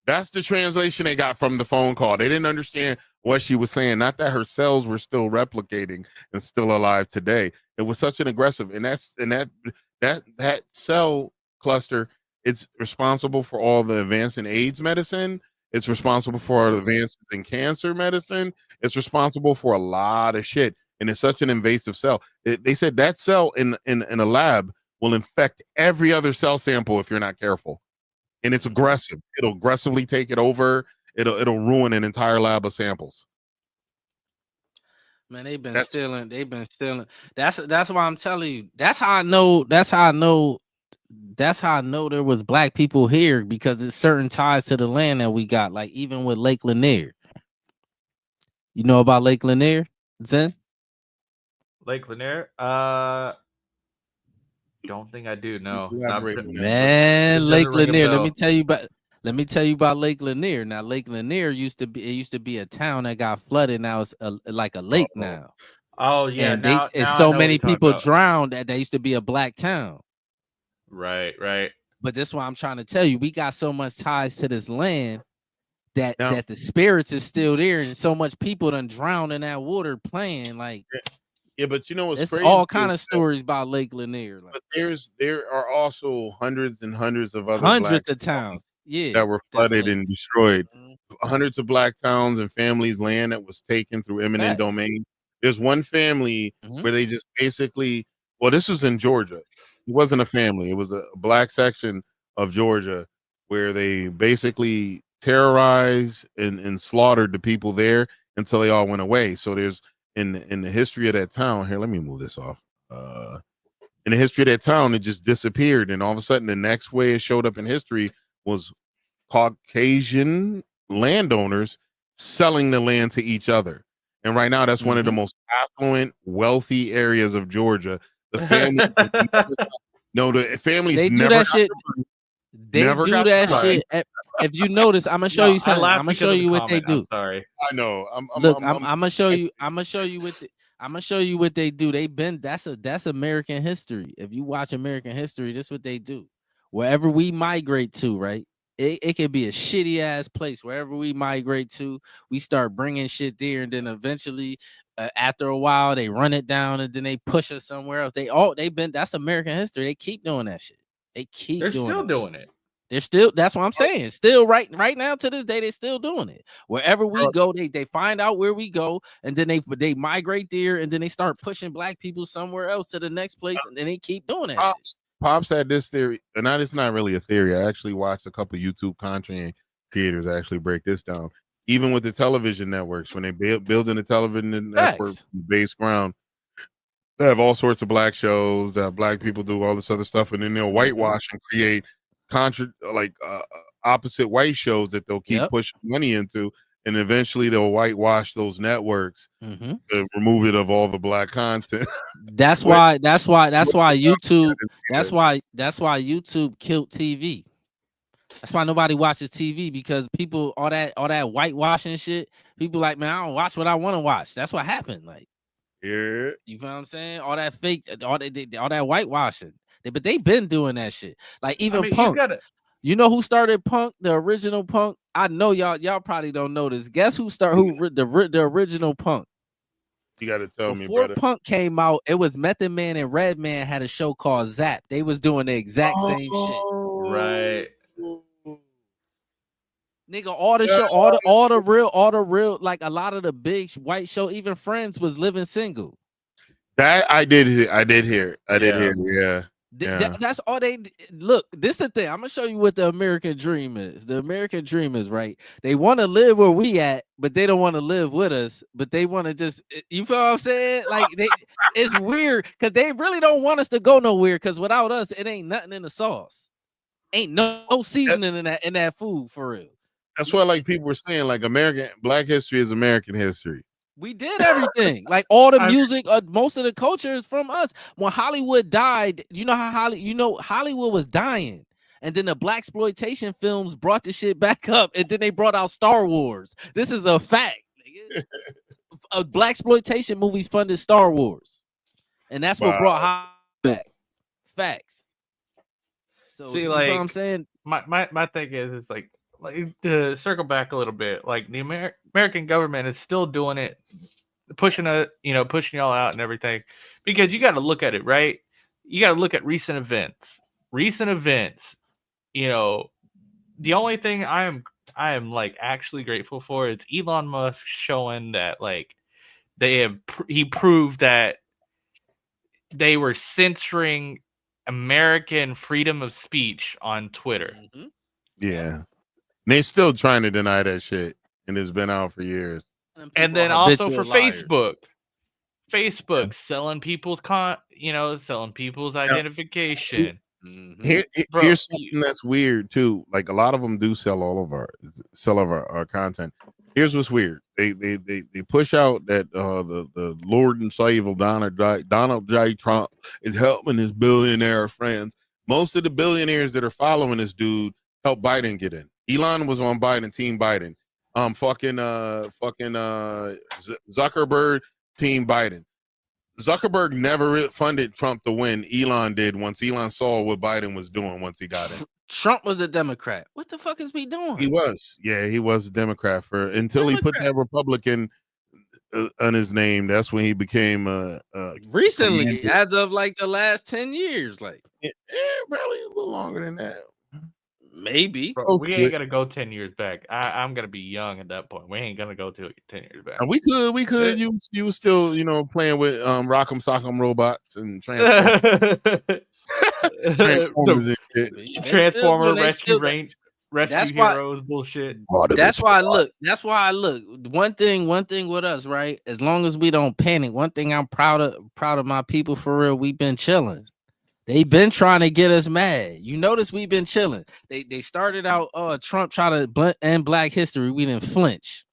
S2: That's the translation they got from the phone call. They didn't understand what she was saying. Not that her cells were still replicating and still alive today. It was such an aggressive, and that cell cluster, it's responsible for all the advance in AIDS medicine. It's responsible for advances in cancer medicine. It's responsible for a lot of shit. And it's such an invasive cell. They said that cell in a lab will infect every other cell sample if you're not careful. And it's aggressive. It'll aggressively take it over. It'll ruin an entire lab of samples.
S3: Man, they've been stealing. That's why I'm telling you. That's how I know there was black people here, because it's certain ties to the land that we got. Like, even with Lake Lanier. You know about Lake Lanier, Zen?
S4: Lake Lanier? Don't think I do. No.
S3: Man, Lake Lanier. Let me tell you about Let me tell you about Lake Lanier. Now, Lake Lanier used to be a town that got flooded. Now it's like a lake now.
S4: Oh yeah,
S3: And
S4: now
S3: it's
S4: I
S3: so
S4: know what
S3: many
S4: you're talking
S3: people
S4: about.
S3: drowned that they used to be a black town.
S4: Right, right.
S3: But that's why I'm trying to tell you, we got so much ties to this land that
S2: Now-
S3: that the spirits is still there, and so much people done drowned in that water playing. Like,
S2: yeah, but you know what's
S3: it's
S2: crazy?
S3: all kind of
S2: is that-
S3: stories about Lake Lanier. Like,
S2: But there are also hundreds and hundreds of other
S3: hundreds
S2: black
S3: of towns, yeah,
S2: that were flooded and destroyed.
S3: Mhm.
S2: Hundreds of black towns and families' land that was taken through eminent
S3: Facts.
S2: domain. There's one family
S3: Mhm.
S2: where they just basically, well, this was in Georgia. It wasn't a family. It was a black section of Georgia where they basically terrorized and slaughtered the people there until they all went away. So there's in the history of that town. Here, let me move this off. In the history of that town, it just disappeared, and all of a sudden, the next way it showed up in history was Caucasian landowners selling the land to each other. And right now, that's one of the most affluent, wealthy areas of Georgia. The family, the families
S3: They do
S2: never
S3: that
S2: got
S3: shit.
S2: the money,
S3: They
S2: never
S3: do
S2: got
S3: that
S2: the money.
S3: shit. If you notice, I'm gonna show you
S4: I
S3: something.
S4: laughed
S3: I'm gonna
S4: because
S3: show
S4: of the
S3: you what they
S4: comment.
S3: do.
S4: I'm sorry.
S2: I know.
S3: Look, I'm gonna show you. I'm gonna show you I'm gonna show you what they do. That's American history. If you watch American history, that's what they do. Wherever we migrate to, right? It can be a shitty ass place. Wherever we migrate to, we start bringing shit there, and then eventually, after a while, they run it down, and then they push us somewhere else. That's American history. They keep doing that shit. They keep
S4: They're
S3: doing
S4: still
S3: that
S4: doing
S3: shit.
S4: it.
S3: They're still, that's what I'm saying. Still right now to this day, they're still doing it. Wherever we go, they find out where we go, and then they migrate there, and then they start pushing black people somewhere else to the next place, and then they keep doing that shit.
S2: Pops had this theory, and it's not really a theory. I actually watched a couple of YouTube content creators actually break this down. Even with the television networks, when they building a television network from the base ground, they have all sorts of black shows that black people do all this other stuff, and then they'll whitewash and create opposite white shows that they'll keep pushing money into, and eventually they'll whitewash those networks to remove it of all the black content.
S3: That's why YouTube. That's why YouTube killed TV. That's why nobody watches TV, because people all that whitewashing shit. People like, man, I don't watch what I want to watch. That's what happened. Like,
S2: yeah,
S3: you feel what I'm saying? All that fake, all that whitewashing. But they've been doing that shit. Like even Punk. You know who started Punk? The original Punk. I know y'all probably don't know this. Guess who the original Punk?
S2: You got to tell me,
S3: Before
S2: brother.
S3: Punk came out, it was Method Man and Redman had a show called Zap. They was doing the exact same shit.
S4: Right.
S3: Nigga, all the real, like a lot of the big white show, even Friends was living single.
S2: That I did hear. Yeah.
S3: That's all they look. This is the thing. I'm gonna show you what the American dream is. The American dream is, right, they want to live where we at, but they don't want to live with us. But they want to just, you feel what I'm saying? Like it's weird because they really don't want us to go nowhere. Because without us, it ain't nothing in the sauce. Ain't no seasoning in that food for real.
S2: That's why, like, people were saying, like, Black history is American history.
S3: We did everything. Like all the music, most of the culture is from us. When Hollywood died, you know how Hollywood was dying, and then the blaxploitation films brought the shit back up, and then they brought out Star Wars. This is a fact. Blaxploitation movies funded Star Wars, and that's what brought Hollywood back. Facts. So
S4: see,
S3: you
S4: like
S3: know what I'm saying,
S4: my thing is like to circle back a little bit, like the American government is still doing it, pushing y'all out and everything, because you got to look at it, right? You got to look at recent events. You know, the only thing I am like actually grateful for is Elon Musk showing that like he proved that they were censoring American freedom of speech on Twitter.
S2: Yeah. They're still trying to deny that shit, and it's been out for years.
S4: And then also for Facebook selling people's selling people's identification.
S2: Here's something that's weird too. Like a lot of them do sell all of our content. Here's what's weird. They push out that the Lord and Savior Donald J. Trump is helping his billionaire friends. Most of the billionaires that are following this dude help Biden get in. Elon was on Biden, Team Biden. Zuckerberg, Team Biden. Zuckerberg never funded Trump to win. Elon did once Elon saw what Biden was doing once he got in.
S3: Trump was a Democrat. What the fuck is we doing?
S2: He was. Yeah, he was a Democrat until he put that Republican on his name. That's when he became
S3: recently,
S2: commander.
S3: as of like the last 10 years. Like,
S2: probably a little longer than that.
S3: Maybe.
S4: Bro, we ain't gonna go 10 years back. I'm gonna be young at that point. We ain't gonna go to 10 years back.
S2: And we could. You was still, playing with Rock'em Sock'em robots and Transformers. Transformers and shit.
S4: Transformer Rescue Heroes bullshit.
S3: That's why I look. One thing with us, right? As long as we don't panic, one thing I'm proud of my people for real. We've been chilling. They've been trying to get us mad. You notice we've been chilling. They started out Trump trying to end Black history. We didn't flinch.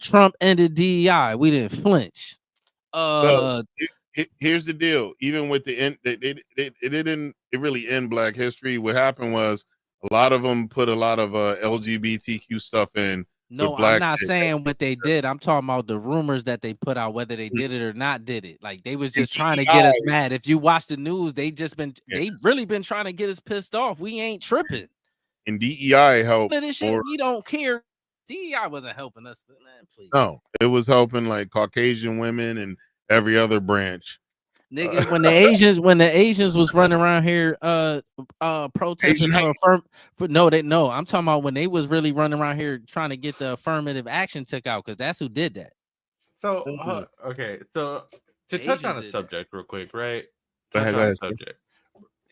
S3: Trump ended DEI. We didn't flinch.
S2: Here's the deal. Even with the end, it didn't really end Black history. What happened was a lot of them put a lot of LGBTQ stuff in.
S3: No, I'm not saying what they did. I'm talking about the rumors that they put out, whether they did it or not did it. Like they was just trying to get us mad. If you watch the news, they really been trying to get us pissed off. We ain't tripping.
S2: And DEI helped.
S3: This shit, we don't care. DEI wasn't helping us, but man, please.
S2: No, it was helping like Caucasian women and every other branch.
S3: Nigga, when the Asians was running around here protesting I'm talking about when they was really running around here trying to get the affirmative action took out, because that's who did that.
S4: So okay, so to touch on the subject real quick, right?
S2: Subject.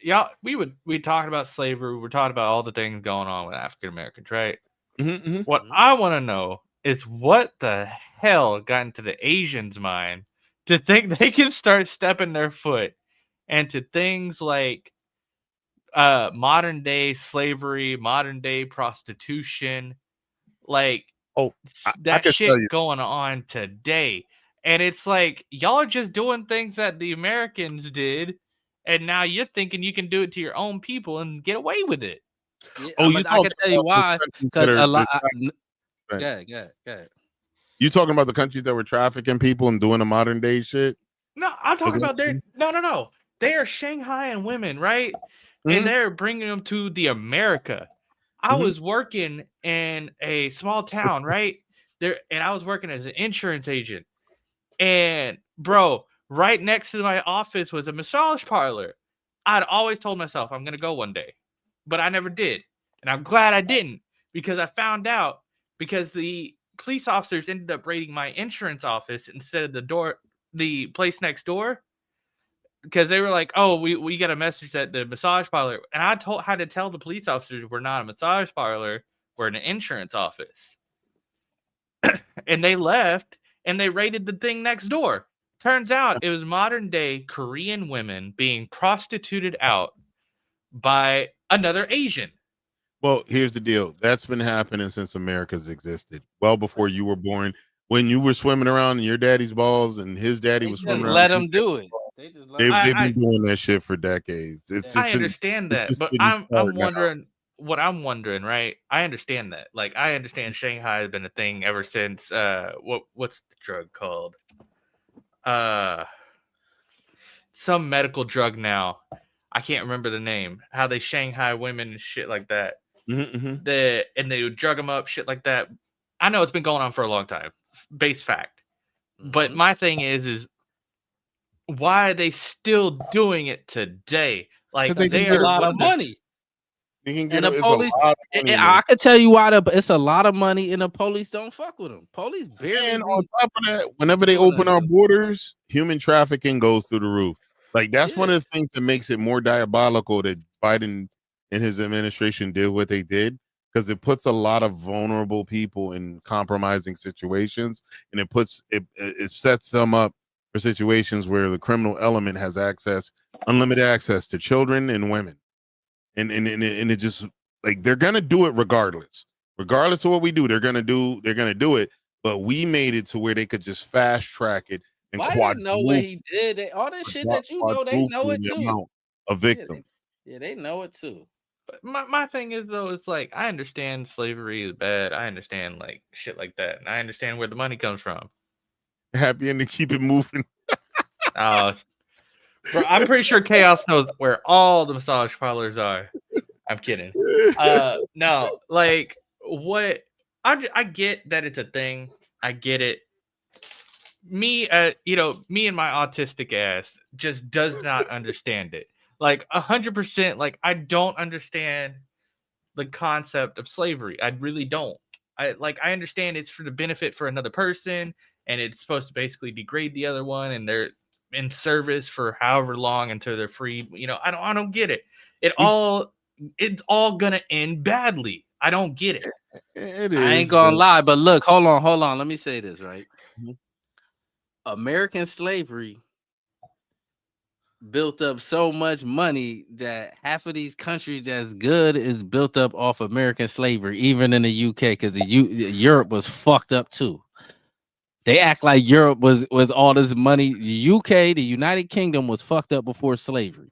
S4: Yeah, we talked about slavery, we're talking about all the things going on with African Americans, right? What I want to know is what the hell got into the Asians' mind to think they can start stepping their foot into things like modern day slavery, modern day prostitution, like that shit going on today. And it's like y'all are just doing things that the Americans did, and now you're thinking you can do it to your own people and get away with it.
S3: Yeah, I can tell you why. Because a lot. Go ahead.
S2: You talking about the countries that were trafficking people and doing the modern day shit?
S4: No, I'm talking about no. They are Shanghaiing women, right? And they're bringing them to the America. I was working in a small town, right? And I was working as an insurance agent. And bro, right next to my office was a massage parlor. I'd always told myself I'm gonna go one day, but I never did. And I'm glad I didn't, because I found out because the police officers ended up raiding my insurance office instead of the place next door, because they were like, "Oh, we got a message that the massage parlor," and I had to tell the police officers we're not a massage parlor, we're an insurance office. And they left and they raided the thing next door. Turns out it was modern day Korean women being prostituted out by another Asian.
S2: Well, here's the deal. That's been happening since America's existed. Well before you were born. When you were swimming around in your daddy's balls and his daddy was swimming around.
S3: Let them do it.
S2: They've been doing that shit for decades.
S4: I understand that, but I'm wondering what I'm wondering, right? I understand that. Like, I understand Shanghai has been a thing ever since what's the drug called? Some medical drug now. I can't remember the name. How they Shanghai women and shit like that. And they would drug them up, shit like that. I know it's been going on for a long time. Base fact. But my thing is why are they still doing it today? Like,
S3: they are a lot of money.
S2: You can get
S3: and the police. I can tell you why it's a lot of money, and the police don't fuck with them. Police barely.
S2: And on top of that, whenever they open our borders, human trafficking goes through the roof. Like, that's one of the things that makes it more diabolical that Biden and his administration did what they did, because it puts a lot of vulnerable people in compromising situations, and it sets them up for situations where the criminal element has unlimited access to children and women. And it just, like, they're gonna do it regardless of what we do. They're gonna do it. But we made it to where they could just fast track it and
S3: Biden know what he did. All that shit that you know, they know it too.
S2: A victim.
S3: Yeah, they know it too.
S4: My thing is though, it's like I understand slavery is bad. I understand like shit like that, and I understand where the money comes from.
S2: Happy and to keep it moving.
S4: Bro, I'm pretty sure Chaos knows where all the massage parlors are. I'm kidding. No, like what I get that it's a thing. I get it. Me, me and my autistic ass just does not understand it. Like 100%. Like I don't understand the concept of slavery. I really don't. I understand it's for the benefit for another person, and it's supposed to basically degrade the other one, and they're in service for however long until they're free. I don't get it. It's all gonna end badly. I don't get it.
S2: It is.
S3: I ain't gonna lie, but look, hold on. Let me say this, right?
S2: Mm-hmm.
S3: American slavery built up so much money that half of these countries that's good is built up off American slavery, even in the UK, because Europe was fucked up too. They act like Europe was all this money. The UK, the United Kingdom, was fucked up before slavery.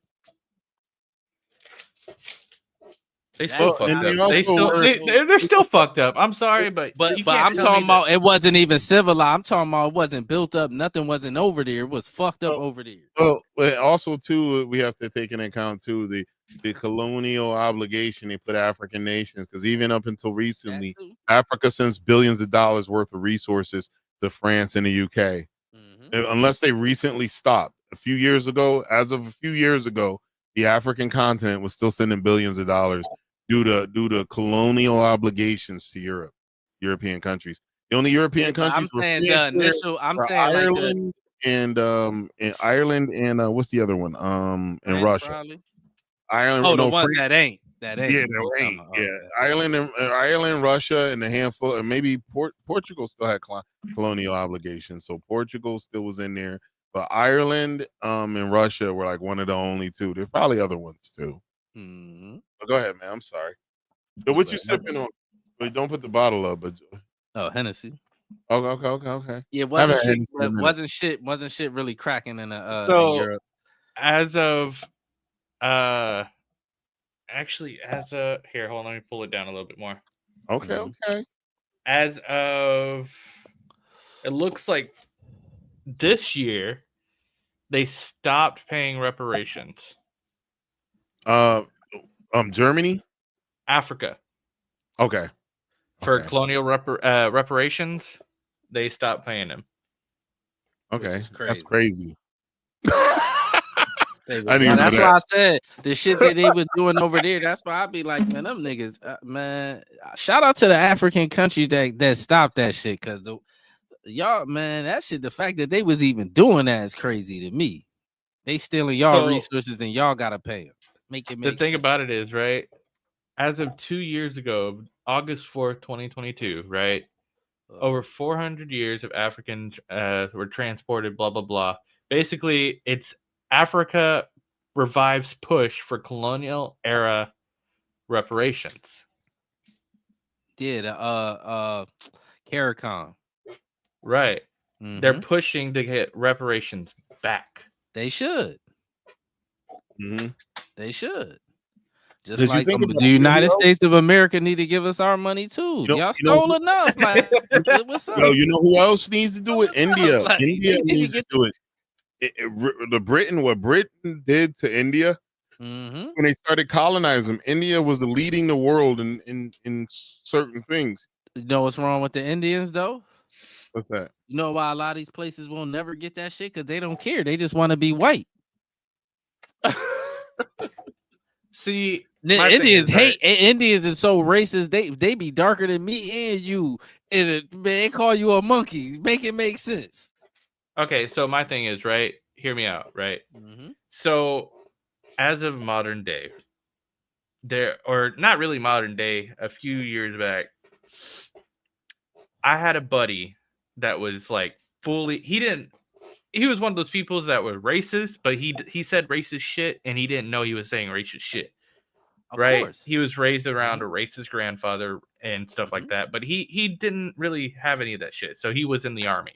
S4: They still fucked up. They're still fucked up. I'm sorry, but
S3: I'm talking about it wasn't even civilized. I'm talking about it wasn't built up. Nothing wasn't over there. It was fucked up over there.
S2: Well, but also too, we have to take into account too the colonial obligation they put African nations, because even up until recently, Africa sends billions of dollars worth of resources to France and the UK. Unless they recently stopped a few years ago. As of a few years ago, the African continent was still sending billions of dollars due to colonial obligations to European countries. The only European countries
S3: I'm saying the initial. I'm saying
S2: Ireland and Ireland and what's the other one? And
S3: France,
S2: Russia.
S3: Probably?
S2: Ireland.
S3: Oh,
S2: no,
S3: the one
S2: France.
S3: that ain't.
S2: Yeah, that ain't. Yeah, Ireland, Russia, and a handful, and maybe Portugal still had colonial obligations. So Portugal still was in there, but Ireland, and Russia were like one of the only two. There's probably other ones too. But go ahead, man. I'm sorry. So what you sipping on? But don't put the bottle up. But
S3: Hennessy.
S2: Okay.
S3: Yeah, wasn't shit really cracking in Europe.
S4: As of here, hold on, let me pull it down a little bit more.
S2: Okay.
S4: As of, it looks like this year they stopped paying reparations.
S2: Germany,
S4: Africa.
S2: Okay.
S4: For colonial reparations, they stopped paying them.
S2: Okay, that's crazy.
S3: That's why I said the shit that they was doing over there. That's why I be like, man, them niggas, man. Shout out to the African countries that stopped that shit, because y'all, man, that shit. The fact that they was even doing that is crazy to me. They stealing y'all resources and y'all gotta pay them.
S4: The thing about it is, right? As of 2 years ago, August 4th, 2022, right? Over 400 years of Africans were transported. Blah blah blah. Basically, it's Africa revives push for colonial era reparations.
S3: Yeah, the CARICOM.
S4: Right. They're pushing to get reparations back.
S3: They should. They should. Just
S2: Did
S3: like the United States of America need to give us our money too. Y'all stole enough. Like, what's up?
S2: No, you know who else needs to do it? India.
S3: Like,
S2: India needs to do it. What Britain did to India when they started colonizing them, India was leading the world in certain things.
S3: You know what's wrong with the Indians though?
S2: What's that?
S3: You know why a lot of these places will never get that shit? Because they don't care. They just want to be white.
S4: See,
S3: Indians hate Indians are so racist. They be darker than me and you. And they call you a monkey. Make it make sense.
S4: Okay, so my thing is, right, hear me out, right? So as of modern day, or not really modern day, a few years back, I had a buddy that was like he was one of those people that were racist, but he said racist shit and he didn't know he was saying racist shit.
S3: Of
S4: right?
S3: course.
S4: He was raised around a racist grandfather and stuff like that, but he didn't really have any of that shit. So he was in the army.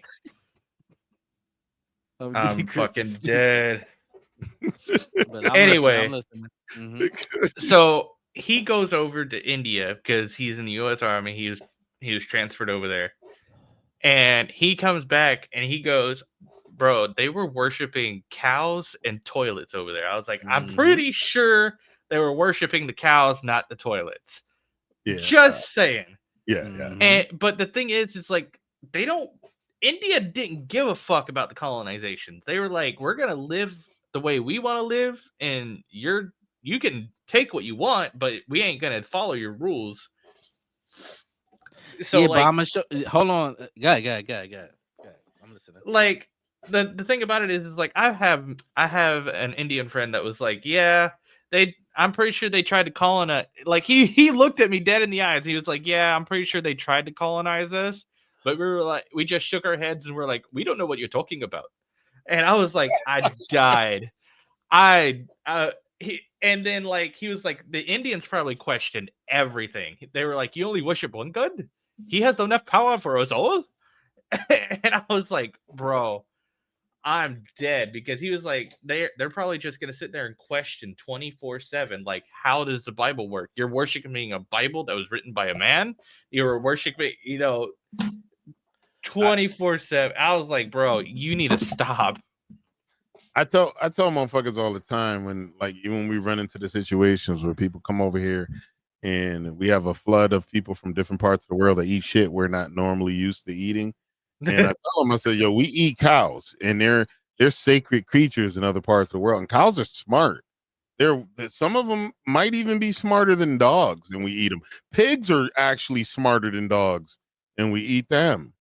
S4: I'm fucking dead.
S3: But
S4: anyway,
S3: I'm listening.
S4: So he goes over to India because he's in the U.S. Army. He was transferred over there, and he comes back and he goes, "Bro, they were worshiping cows and toilets over there." I was like, "I'm pretty sure they were worshiping the cows, not the toilets."
S2: Yeah.
S4: Just saying.
S2: Yeah.
S4: But the thing is, it's like India didn't give a fuck about the colonization. They were like, "We're gonna live the way we want to live, and you can take what you want, but we ain't gonna follow your rules." So
S3: yeah,
S4: like,
S3: but I'm gonna show. Hold on, go. I'm listening.
S4: Like the thing about it is like I have an Indian friend that was like, yeah, I'm pretty sure they tried to colonize. Like he looked at me dead in the eyes. He was like, yeah, I'm pretty sure they tried to colonize us, but we just shook our heads and we're like, we don't know what you're talking about. And I was like, I died. And then like he was like, the Indians probably questioned everything. They were like, you only worship one god? He has enough power for us all? And I was like, bro, I'm dead, because he was like, they're probably just gonna sit there and question 24/7, like, how does the Bible work? You're worshiping a Bible that was written by a man. You were worshiping, 24/7. I was like, bro, you need to stop.
S2: I tell motherfuckers all the time when we run into the situations where people come over here and we have a flood of people from different parts of the world that eat shit we're not normally used to eating. And I tell them, I said, yo, we eat cows, and they're sacred creatures in other parts of the world. And cows are smart. Some of them might even be smarter than dogs, and we eat them. Pigs are actually smarter than dogs, and we eat them.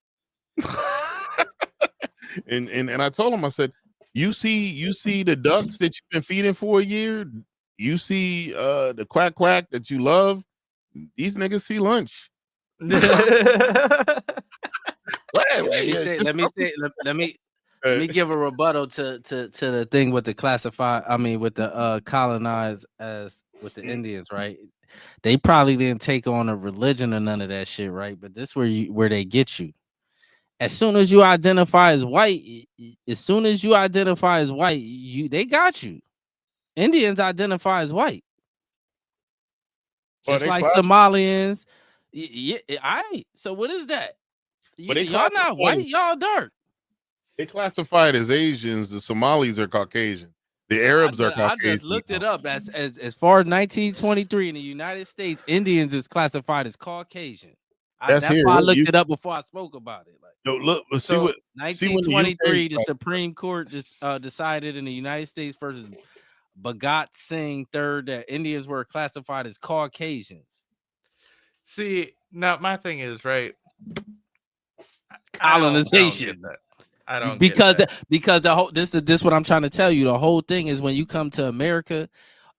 S2: and I told them, I said, you see the ducks that you've been feeding for a year. You see the quack quack that you love. These niggas see lunch.
S3: Let me give a rebuttal to the thing with the with the colonized as with the Indians, right? They probably didn't take on a religion or none of that shit, right? But this where they get you. As soon as you identify as white, they got you. Indians identify as white. Just like Somalians. Yeah, all right. So what is that? Y'all not white, y'all dark.
S2: They classified as Asians. The Somalis are Caucasian. The Arabs are Caucasian.
S3: I just looked it up. As far as 1923 in the United States, Indians is classified as Caucasian. That's why I looked it up before I spoke about it.
S2: Look,
S3: see what 1923, the Supreme Court just decided in the United States versus Bhagat Singh III that Indians were classified as Caucasians.
S4: See, now my thing is, right,
S3: colonization.
S4: I don't
S3: because the whole this what I'm trying to tell you. The whole thing is when you come to America,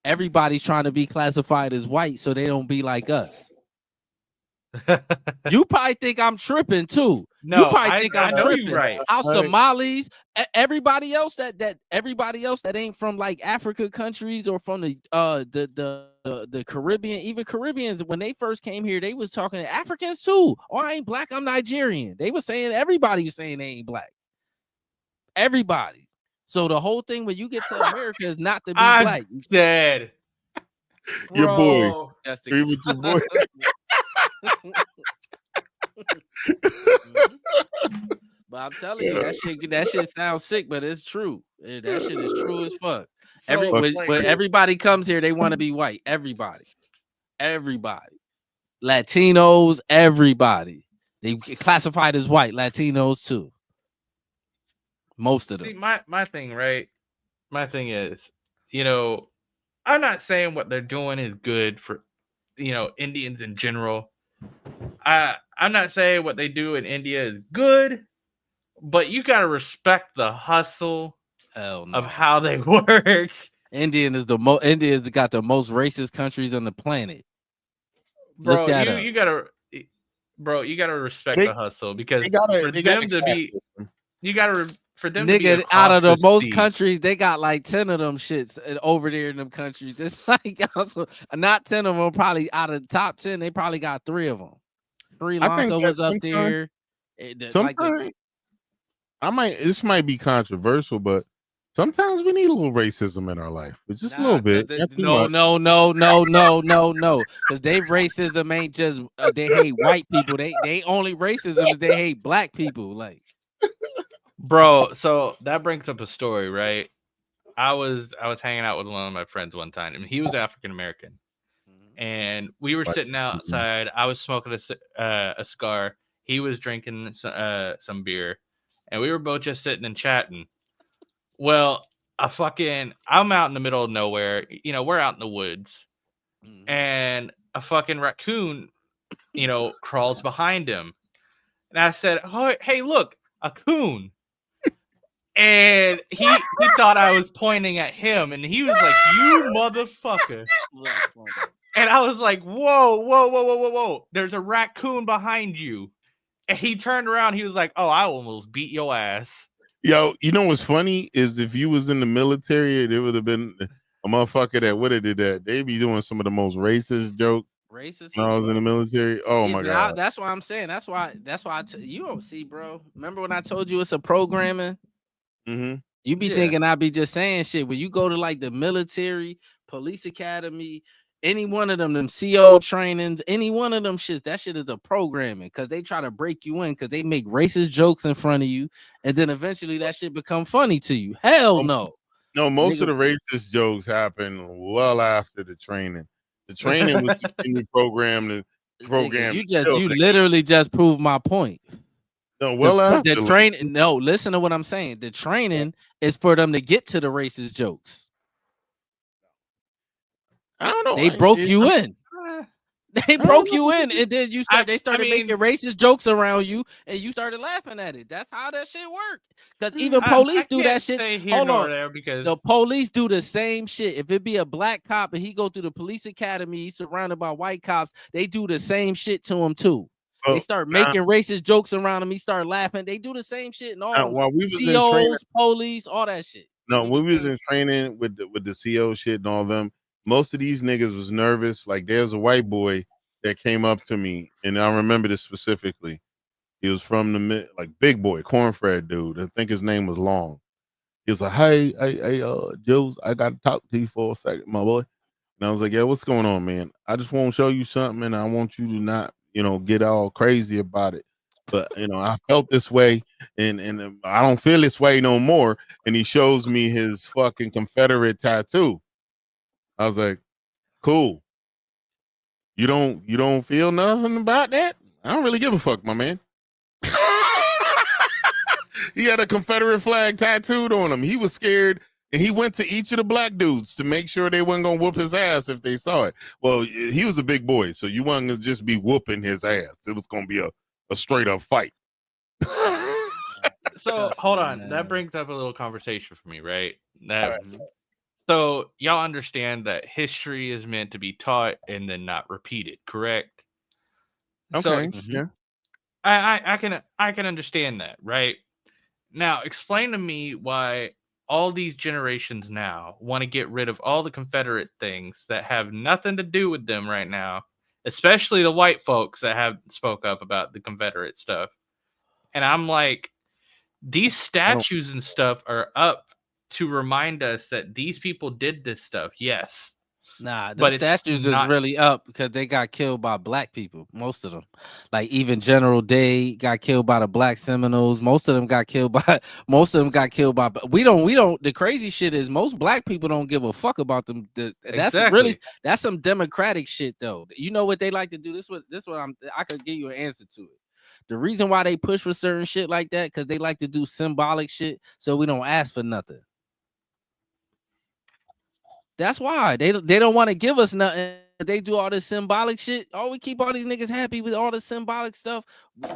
S3: everybody's trying to be classified as white so they don't be like us. You probably think I'm tripping too.
S4: No,
S3: you probably think I'm tripping.
S4: Right.
S3: Our Somalis, everybody else that ain't from like Africa countries or from the Caribbean, even Caribbeans, when they first came here, they was talking to Africans too. Oh, I ain't black, I'm Nigerian. They were saying everybody was saying they ain't black. Everybody. So the whole thing when you get to America is not to be black.
S4: Dead.
S2: Your boy. Agree with your boy.
S3: But I'm telling you, that shit sounds sick, but it's true. That shit is true as fuck. When everybody comes here, they want to be white. Everybody, Latinos, everybody. They get classified as white. Latinos too. Most of them.
S4: See, my thing, right? My thing is, I'm not saying what they're doing is good for, Indians in general. I'm not saying what they do in India is good, but you gotta respect the hustle of how they work.
S3: Indians got the most racist countries on the planet.
S4: Bro, look that up. You gotta respect the hustle, because for them to be
S3: out of the most countries, they got like 10 of them shits over there in them countries. It's like also not 10 of them, probably out of the top 10, they probably got 3 of them. Sri Lanka was up there.
S2: Sometimes this might be controversial, but Sometimes we need a little racism in our life, but just a little bit.
S3: No. Because they racism ain't just they hate white people. They only racism is they hate black people. Like,
S4: bro. So that brings up a story, right? I was hanging out with one of my friends one time, and he was African American, and we were sitting outside. I was smoking a cigar. He was drinking some beer, and we were both just sitting and chatting. Well, I'm out in the middle of nowhere. You know, we're out in the woods, and a fucking raccoon, crawls behind him. And I said, "Oh, hey, look, a coon." And he thought I was pointing at him, and he was like, "You motherfucker." And I was like, whoa. There's a raccoon behind you. And he turned around. He was like, "Oh, I almost beat your ass."
S2: Yo, you know what's funny is if you was in the military, there would have been a motherfucker that would have did that. They be doing some of the most racist jokes.
S3: Racist.
S2: When I was in the military. Oh my god.
S3: That's why I'm saying. That's why you don't see, bro. Remember when I told you it's a programming?
S2: Mm-hmm.
S3: You be thinking I be just saying shit. When you go to like the military, police academy, any one of them CO trainings, any one of them shits, that shit is a programming because they try to break you in because they make racist jokes in front of you, and then eventually that shit become funny to you. Hell no.
S2: No, most of the racist jokes happen well after the training. The training was just in the program.
S3: You literally just proved my point.
S2: No, after
S3: the training. No, listen to what I'm saying. The training is for them to get to the racist jokes.
S2: I don't know.
S3: They broke you in. They broke you in, and then they started making racist jokes around you, and you started laughing at it. That's how that shit worked. Because even police do that shit. Hold on,
S4: because
S3: the police do the same shit. If it be a black cop and he go through the police academy, he's surrounded by white cops. They do the same shit to him too. They start making racist jokes around him. He start laughing. They do the same shit and all.
S2: While we was
S3: COs, police, all that shit.
S2: No, when we was in training with the CO shit and all them. Most of these niggas was nervous. Like there's a white boy that came up to me, and I remember this specifically. He was from the big boy, cornfred dude. I think his name was Long. He was like, hey, Jules, I got to talk to you for a second, my boy. And I was like, yeah, what's going on, man? I just want to show you something, and I want you to not, get all crazy about it. But, I felt this way, and I don't feel this way no more. And he shows me his fucking Confederate tattoo. I was like, cool. You don't feel nothing about that? I don't really give a fuck, my man. He had a Confederate flag tattooed on him. He was scared, and he went to each of the black dudes to make sure they wasn't gonna whoop his ass if they saw it. Well, he was a big boy, so you wasn't gonna just be whooping his ass. It was gonna be a straight up fight.
S4: So hold on, that brings up a little conversation for me, right? So y'all understand that history is meant to be taught and then not repeated, correct?
S2: Okay.
S4: So
S2: yeah.
S4: I can understand that, right? Now explain to me why all these generations now want to get rid of all the Confederate things that have nothing to do with them right now, especially the white folks that have spoke up about the Confederate stuff. And I'm like, these statues and stuff are up to remind us that these people did this stuff. Yes.
S3: Nah, the statues is really up because they got killed by black people. Most of them, like even General Day got killed by the Black Seminoles. Most of them got killed by. We don't. The crazy shit is most black people don't give a fuck about them. That's some democratic shit though. You know what they like to do? This what I could give you an answer to it. The reason why they push for certain shit like that because they like to do symbolic shit, so we don't ask for nothing. That's why they don't want to give us nothing. They do all this symbolic shit. Oh, we keep all these niggas happy with all this symbolic stuff.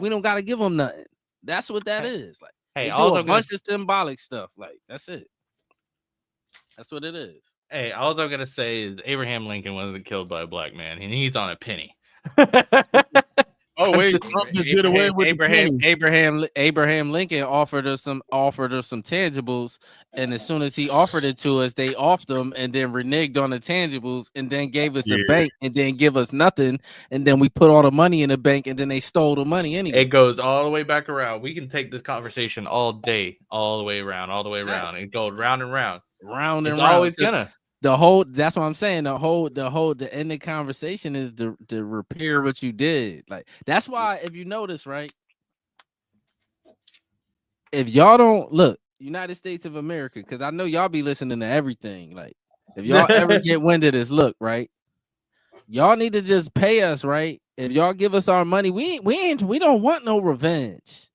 S3: We don't got to give them nothing. That's what that is. Like, they do a bunch of symbolic stuff. Like, that's it. That's what it is.
S4: Hey, all I'm gonna say is Abraham Lincoln wasn't killed by a black man, and he's on a penny.
S2: Oh wait, Trump just did away with
S3: Abraham Lincoln offered us some tangibles, and as soon as he offered it to us, they offed them and then reneged on the tangibles and then gave us a bank and then give us nothing, and then we put all the money in the bank and then they stole the money anyway.
S4: It goes all the way back around. We can take this conversation all day, all the way around. It goes round and round.
S3: It's
S4: always gonna.
S3: That's what I'm saying. The end of the conversation is to repair what you did. Like, that's why, if you notice, right? If y'all don't look, United States of America, because I know y'all be listening to everything. Like, if y'all ever get wind of this, look, right? Y'all need to just pay us, right? If y'all give us our money, we don't want no revenge.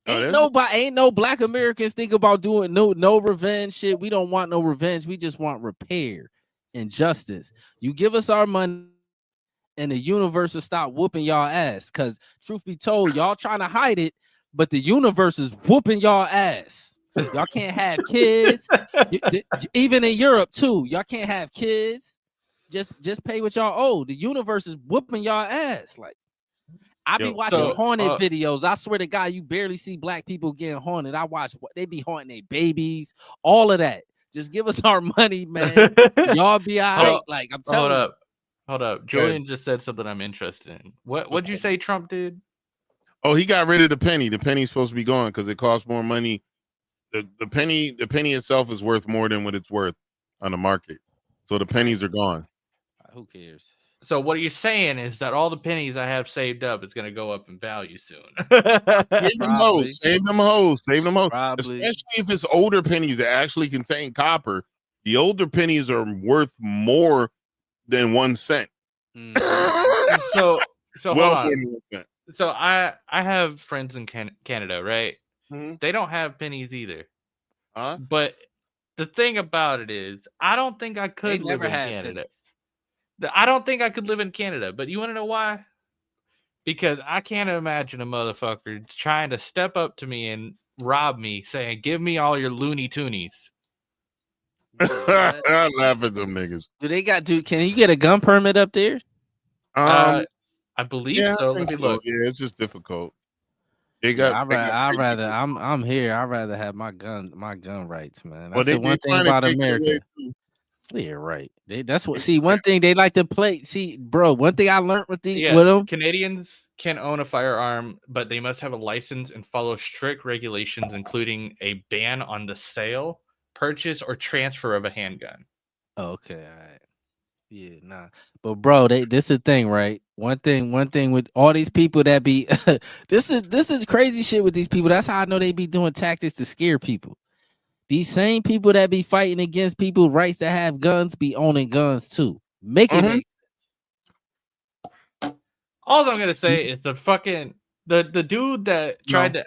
S3: Ain't no Black Americans think about doing no revenge shit. We don't want no revenge. We just want repair and justice. You give us our money and the universe will stop whooping y'all ass. Cause truth be told, y'all trying to hide it, but the universe is whooping y'all ass. Y'all can't have kids. Even in Europe too, y'all can't have kids. Just pay what y'all owe. The universe is whooping y'all ass. Like, I be watching haunted videos. I swear to God, you barely see Black people getting haunted. I watch what they be haunting their babies, all of that. Just give us our money, man. Y'all be all right. Like, I'm telling you.
S4: Hold up. Julian just said something I'm interested in. What'd you say Trump did?
S2: Oh, he got rid of the penny. The penny's supposed to be gone because it costs more money. The penny itself is worth more than what it's worth on the market. So the pennies are gone.
S3: Who cares?
S4: So what you're saying is that all the pennies I have saved up is going to go up in value soon.
S2: Save them hoes.
S3: Probably.
S2: Especially if it's older pennies that actually contain copper. The older pennies are worth more than 1 cent.
S4: So hold
S2: well,
S4: on. So I have friends in Canada, right?
S2: Mm-hmm.
S4: They don't have pennies either.
S2: Huh?
S4: But the thing about it is, I don't think I could live in Canada.
S3: Pennies.
S4: I don't think I could live in Canada, but you want to know why? Because I can't imagine a motherfucker trying to step up to me and rob me, saying, "Give me all your Looney Toonies."
S2: I laugh at them niggas.
S3: Can you get a gun permit up there?
S4: I believe so. Let me look.
S2: Yeah, it's just difficult.
S3: I'm here. I'd rather have my gun rights, man. That's the one thing
S2: trying to
S3: about
S2: take it
S3: America.
S2: away, too.
S3: Yeah, right. One thing they like to play. See, bro, one thing I learned with them.
S4: Canadians can own a firearm, but they must have a license and follow strict regulations, including a ban on the sale, purchase, or transfer of a handgun.
S3: Okay, all right. Yeah, nah. But bro, this is the thing, right? One thing with all these people that be this is crazy shit with these people. That's how I know they be doing tactics to scare people. These same people that be fighting against people's rights to have guns be owning guns too. Make it make sense.
S4: All I'm gonna say is the dude that tried to.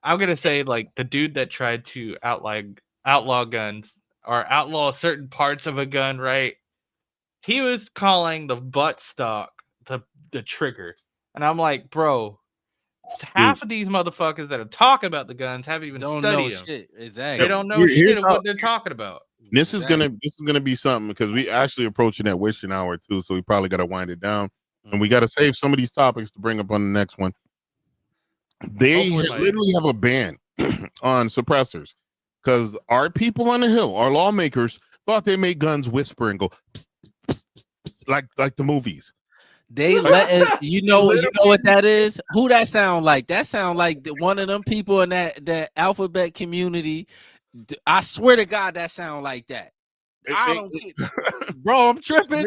S4: I'm gonna say like the dude that tried to outlaw guns or outlaw certain parts of a gun, right? He was calling the buttstock the trigger, and I'm like, bro. Half of these motherfuckers that are talking about the guns haven't even studied them.
S3: Shit. Exactly.
S4: They don't know shit of what they're talking about.
S2: This is gonna be something because we actually approaching that wishing hour too, so we probably got to wind it down, and we got to save some of these topics to bring up on the next one. They literally have a ban on suppressors because our people on the Hill, our lawmakers, thought they made guns whisper and go psst, psst, psst, like the movies.
S3: They let you know what that is. Who that sound like? That sound like one of them people in that alphabet community. I swear to God, that sound like that. I don't care. Bro, I'm tripping.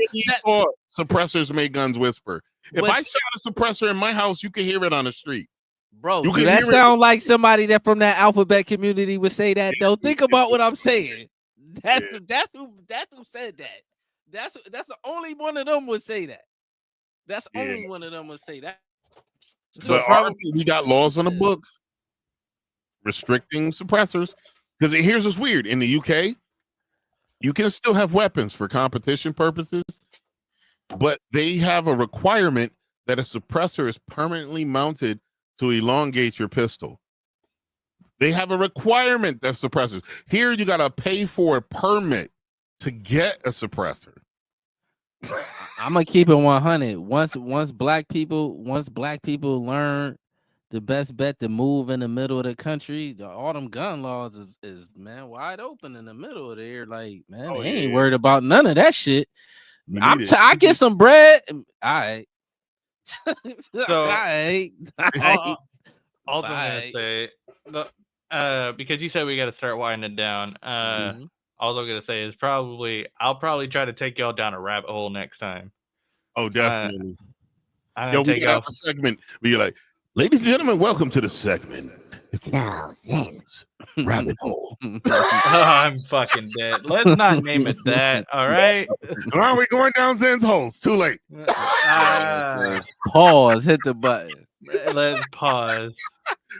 S2: Suppressors make guns whisper. If I shot a suppressor in my house, you can hear it on the street.
S3: Bro, that sound like somebody that from that alphabet community would say that though. Think about what I'm saying. That's who said that. That's the only one of them would say that. That's only one of them would say that.
S2: So we got laws on the books restricting suppressors. Because here's what's weird. In the UK, you can still have weapons for competition purposes, but they have a requirement that a suppressor is permanently mounted to elongate your pistol. They have a requirement of suppressors. Here, you got to pay for a permit to get a suppressor.
S3: I'm gonna keep it 100. Once black people learn the best bet to move in the middle of the country, all them gun laws is man wide open in the middle of there. Like, man, they ain't worried about none of that shit. I get some bread. All right.
S4: So
S3: all right.
S4: All I'm gonna say, because you said we got to start winding it down. All I'm gonna say is I'll probably try to take y'all down a rabbit hole next time.
S2: Oh, definitely.
S4: Yo,
S2: we got the segment. Be like, ladies and gentlemen, welcome to the segment. It's now Zen's Rabbit Hole.
S4: I'm fucking dead. Let's not name it that. All right.
S2: Why are we going down Zen's holes? Too late.
S3: Pause. Hit the button.
S4: Let's pause.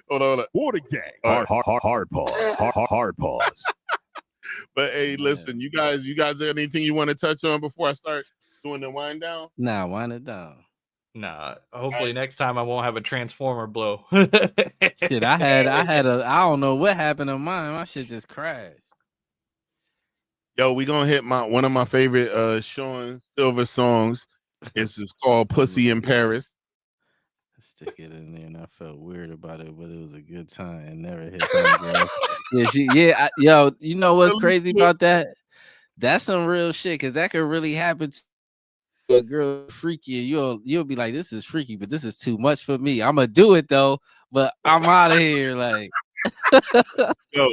S2: Hold on. Water gang. Hard pause. Hard pause. But hey, listen, you guys have anything you want to touch on before I start doing the wind down?
S3: Nah, wind it down.
S4: Nah, hopefully next time I won't have a transformer blow.
S3: Shit, I don't know what happened to mine. My shit just crashed.
S2: Yo, we gonna hit one of my favorite Shawn Silver songs. It's called Pussy in Paris.
S3: Stick it in there, and I felt weird about it, but it was a good time. It never hit me, girl. Yo, you know what's crazy about that? That's some real shit, because that could really happen to a girl freaky, and you'll be like, this is freaky, but this is too much for me. I'm gonna do it though, but I'm out of here. Like,
S2: yo,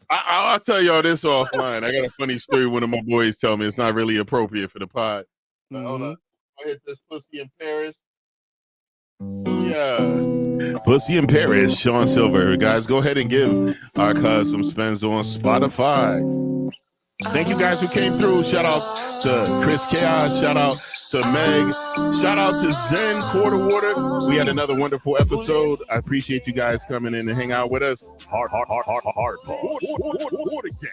S2: I'll tell y'all this offline. I got a funny story. One of my boys tell me it's not really appropriate for the pod. But hold on, I hit this Pussy in Paris. Yeah, Pussy in Paris, Shawn Silver. Guys, go ahead and give our cuz some spins on Spotify. Thank you guys who came through. Shout out to Chris Chaos. Shout out to Meg. Shout out to Zen Quarter Water. We had another wonderful episode. I appreciate you guys coming in and hang out with us. Hard.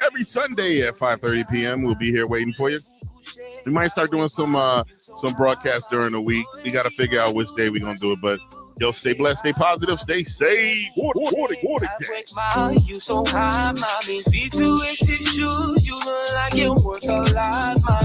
S2: Every Sunday at 5:30 p.m. We'll be here waiting for you. We might start doing some broadcasts during the week. We got to figure out which day we're going to do it, but yo, stay blessed, stay positive, stay safe. Water.
S1: You so high, mommy. V2 shoes, you look like you work a lot, mommy.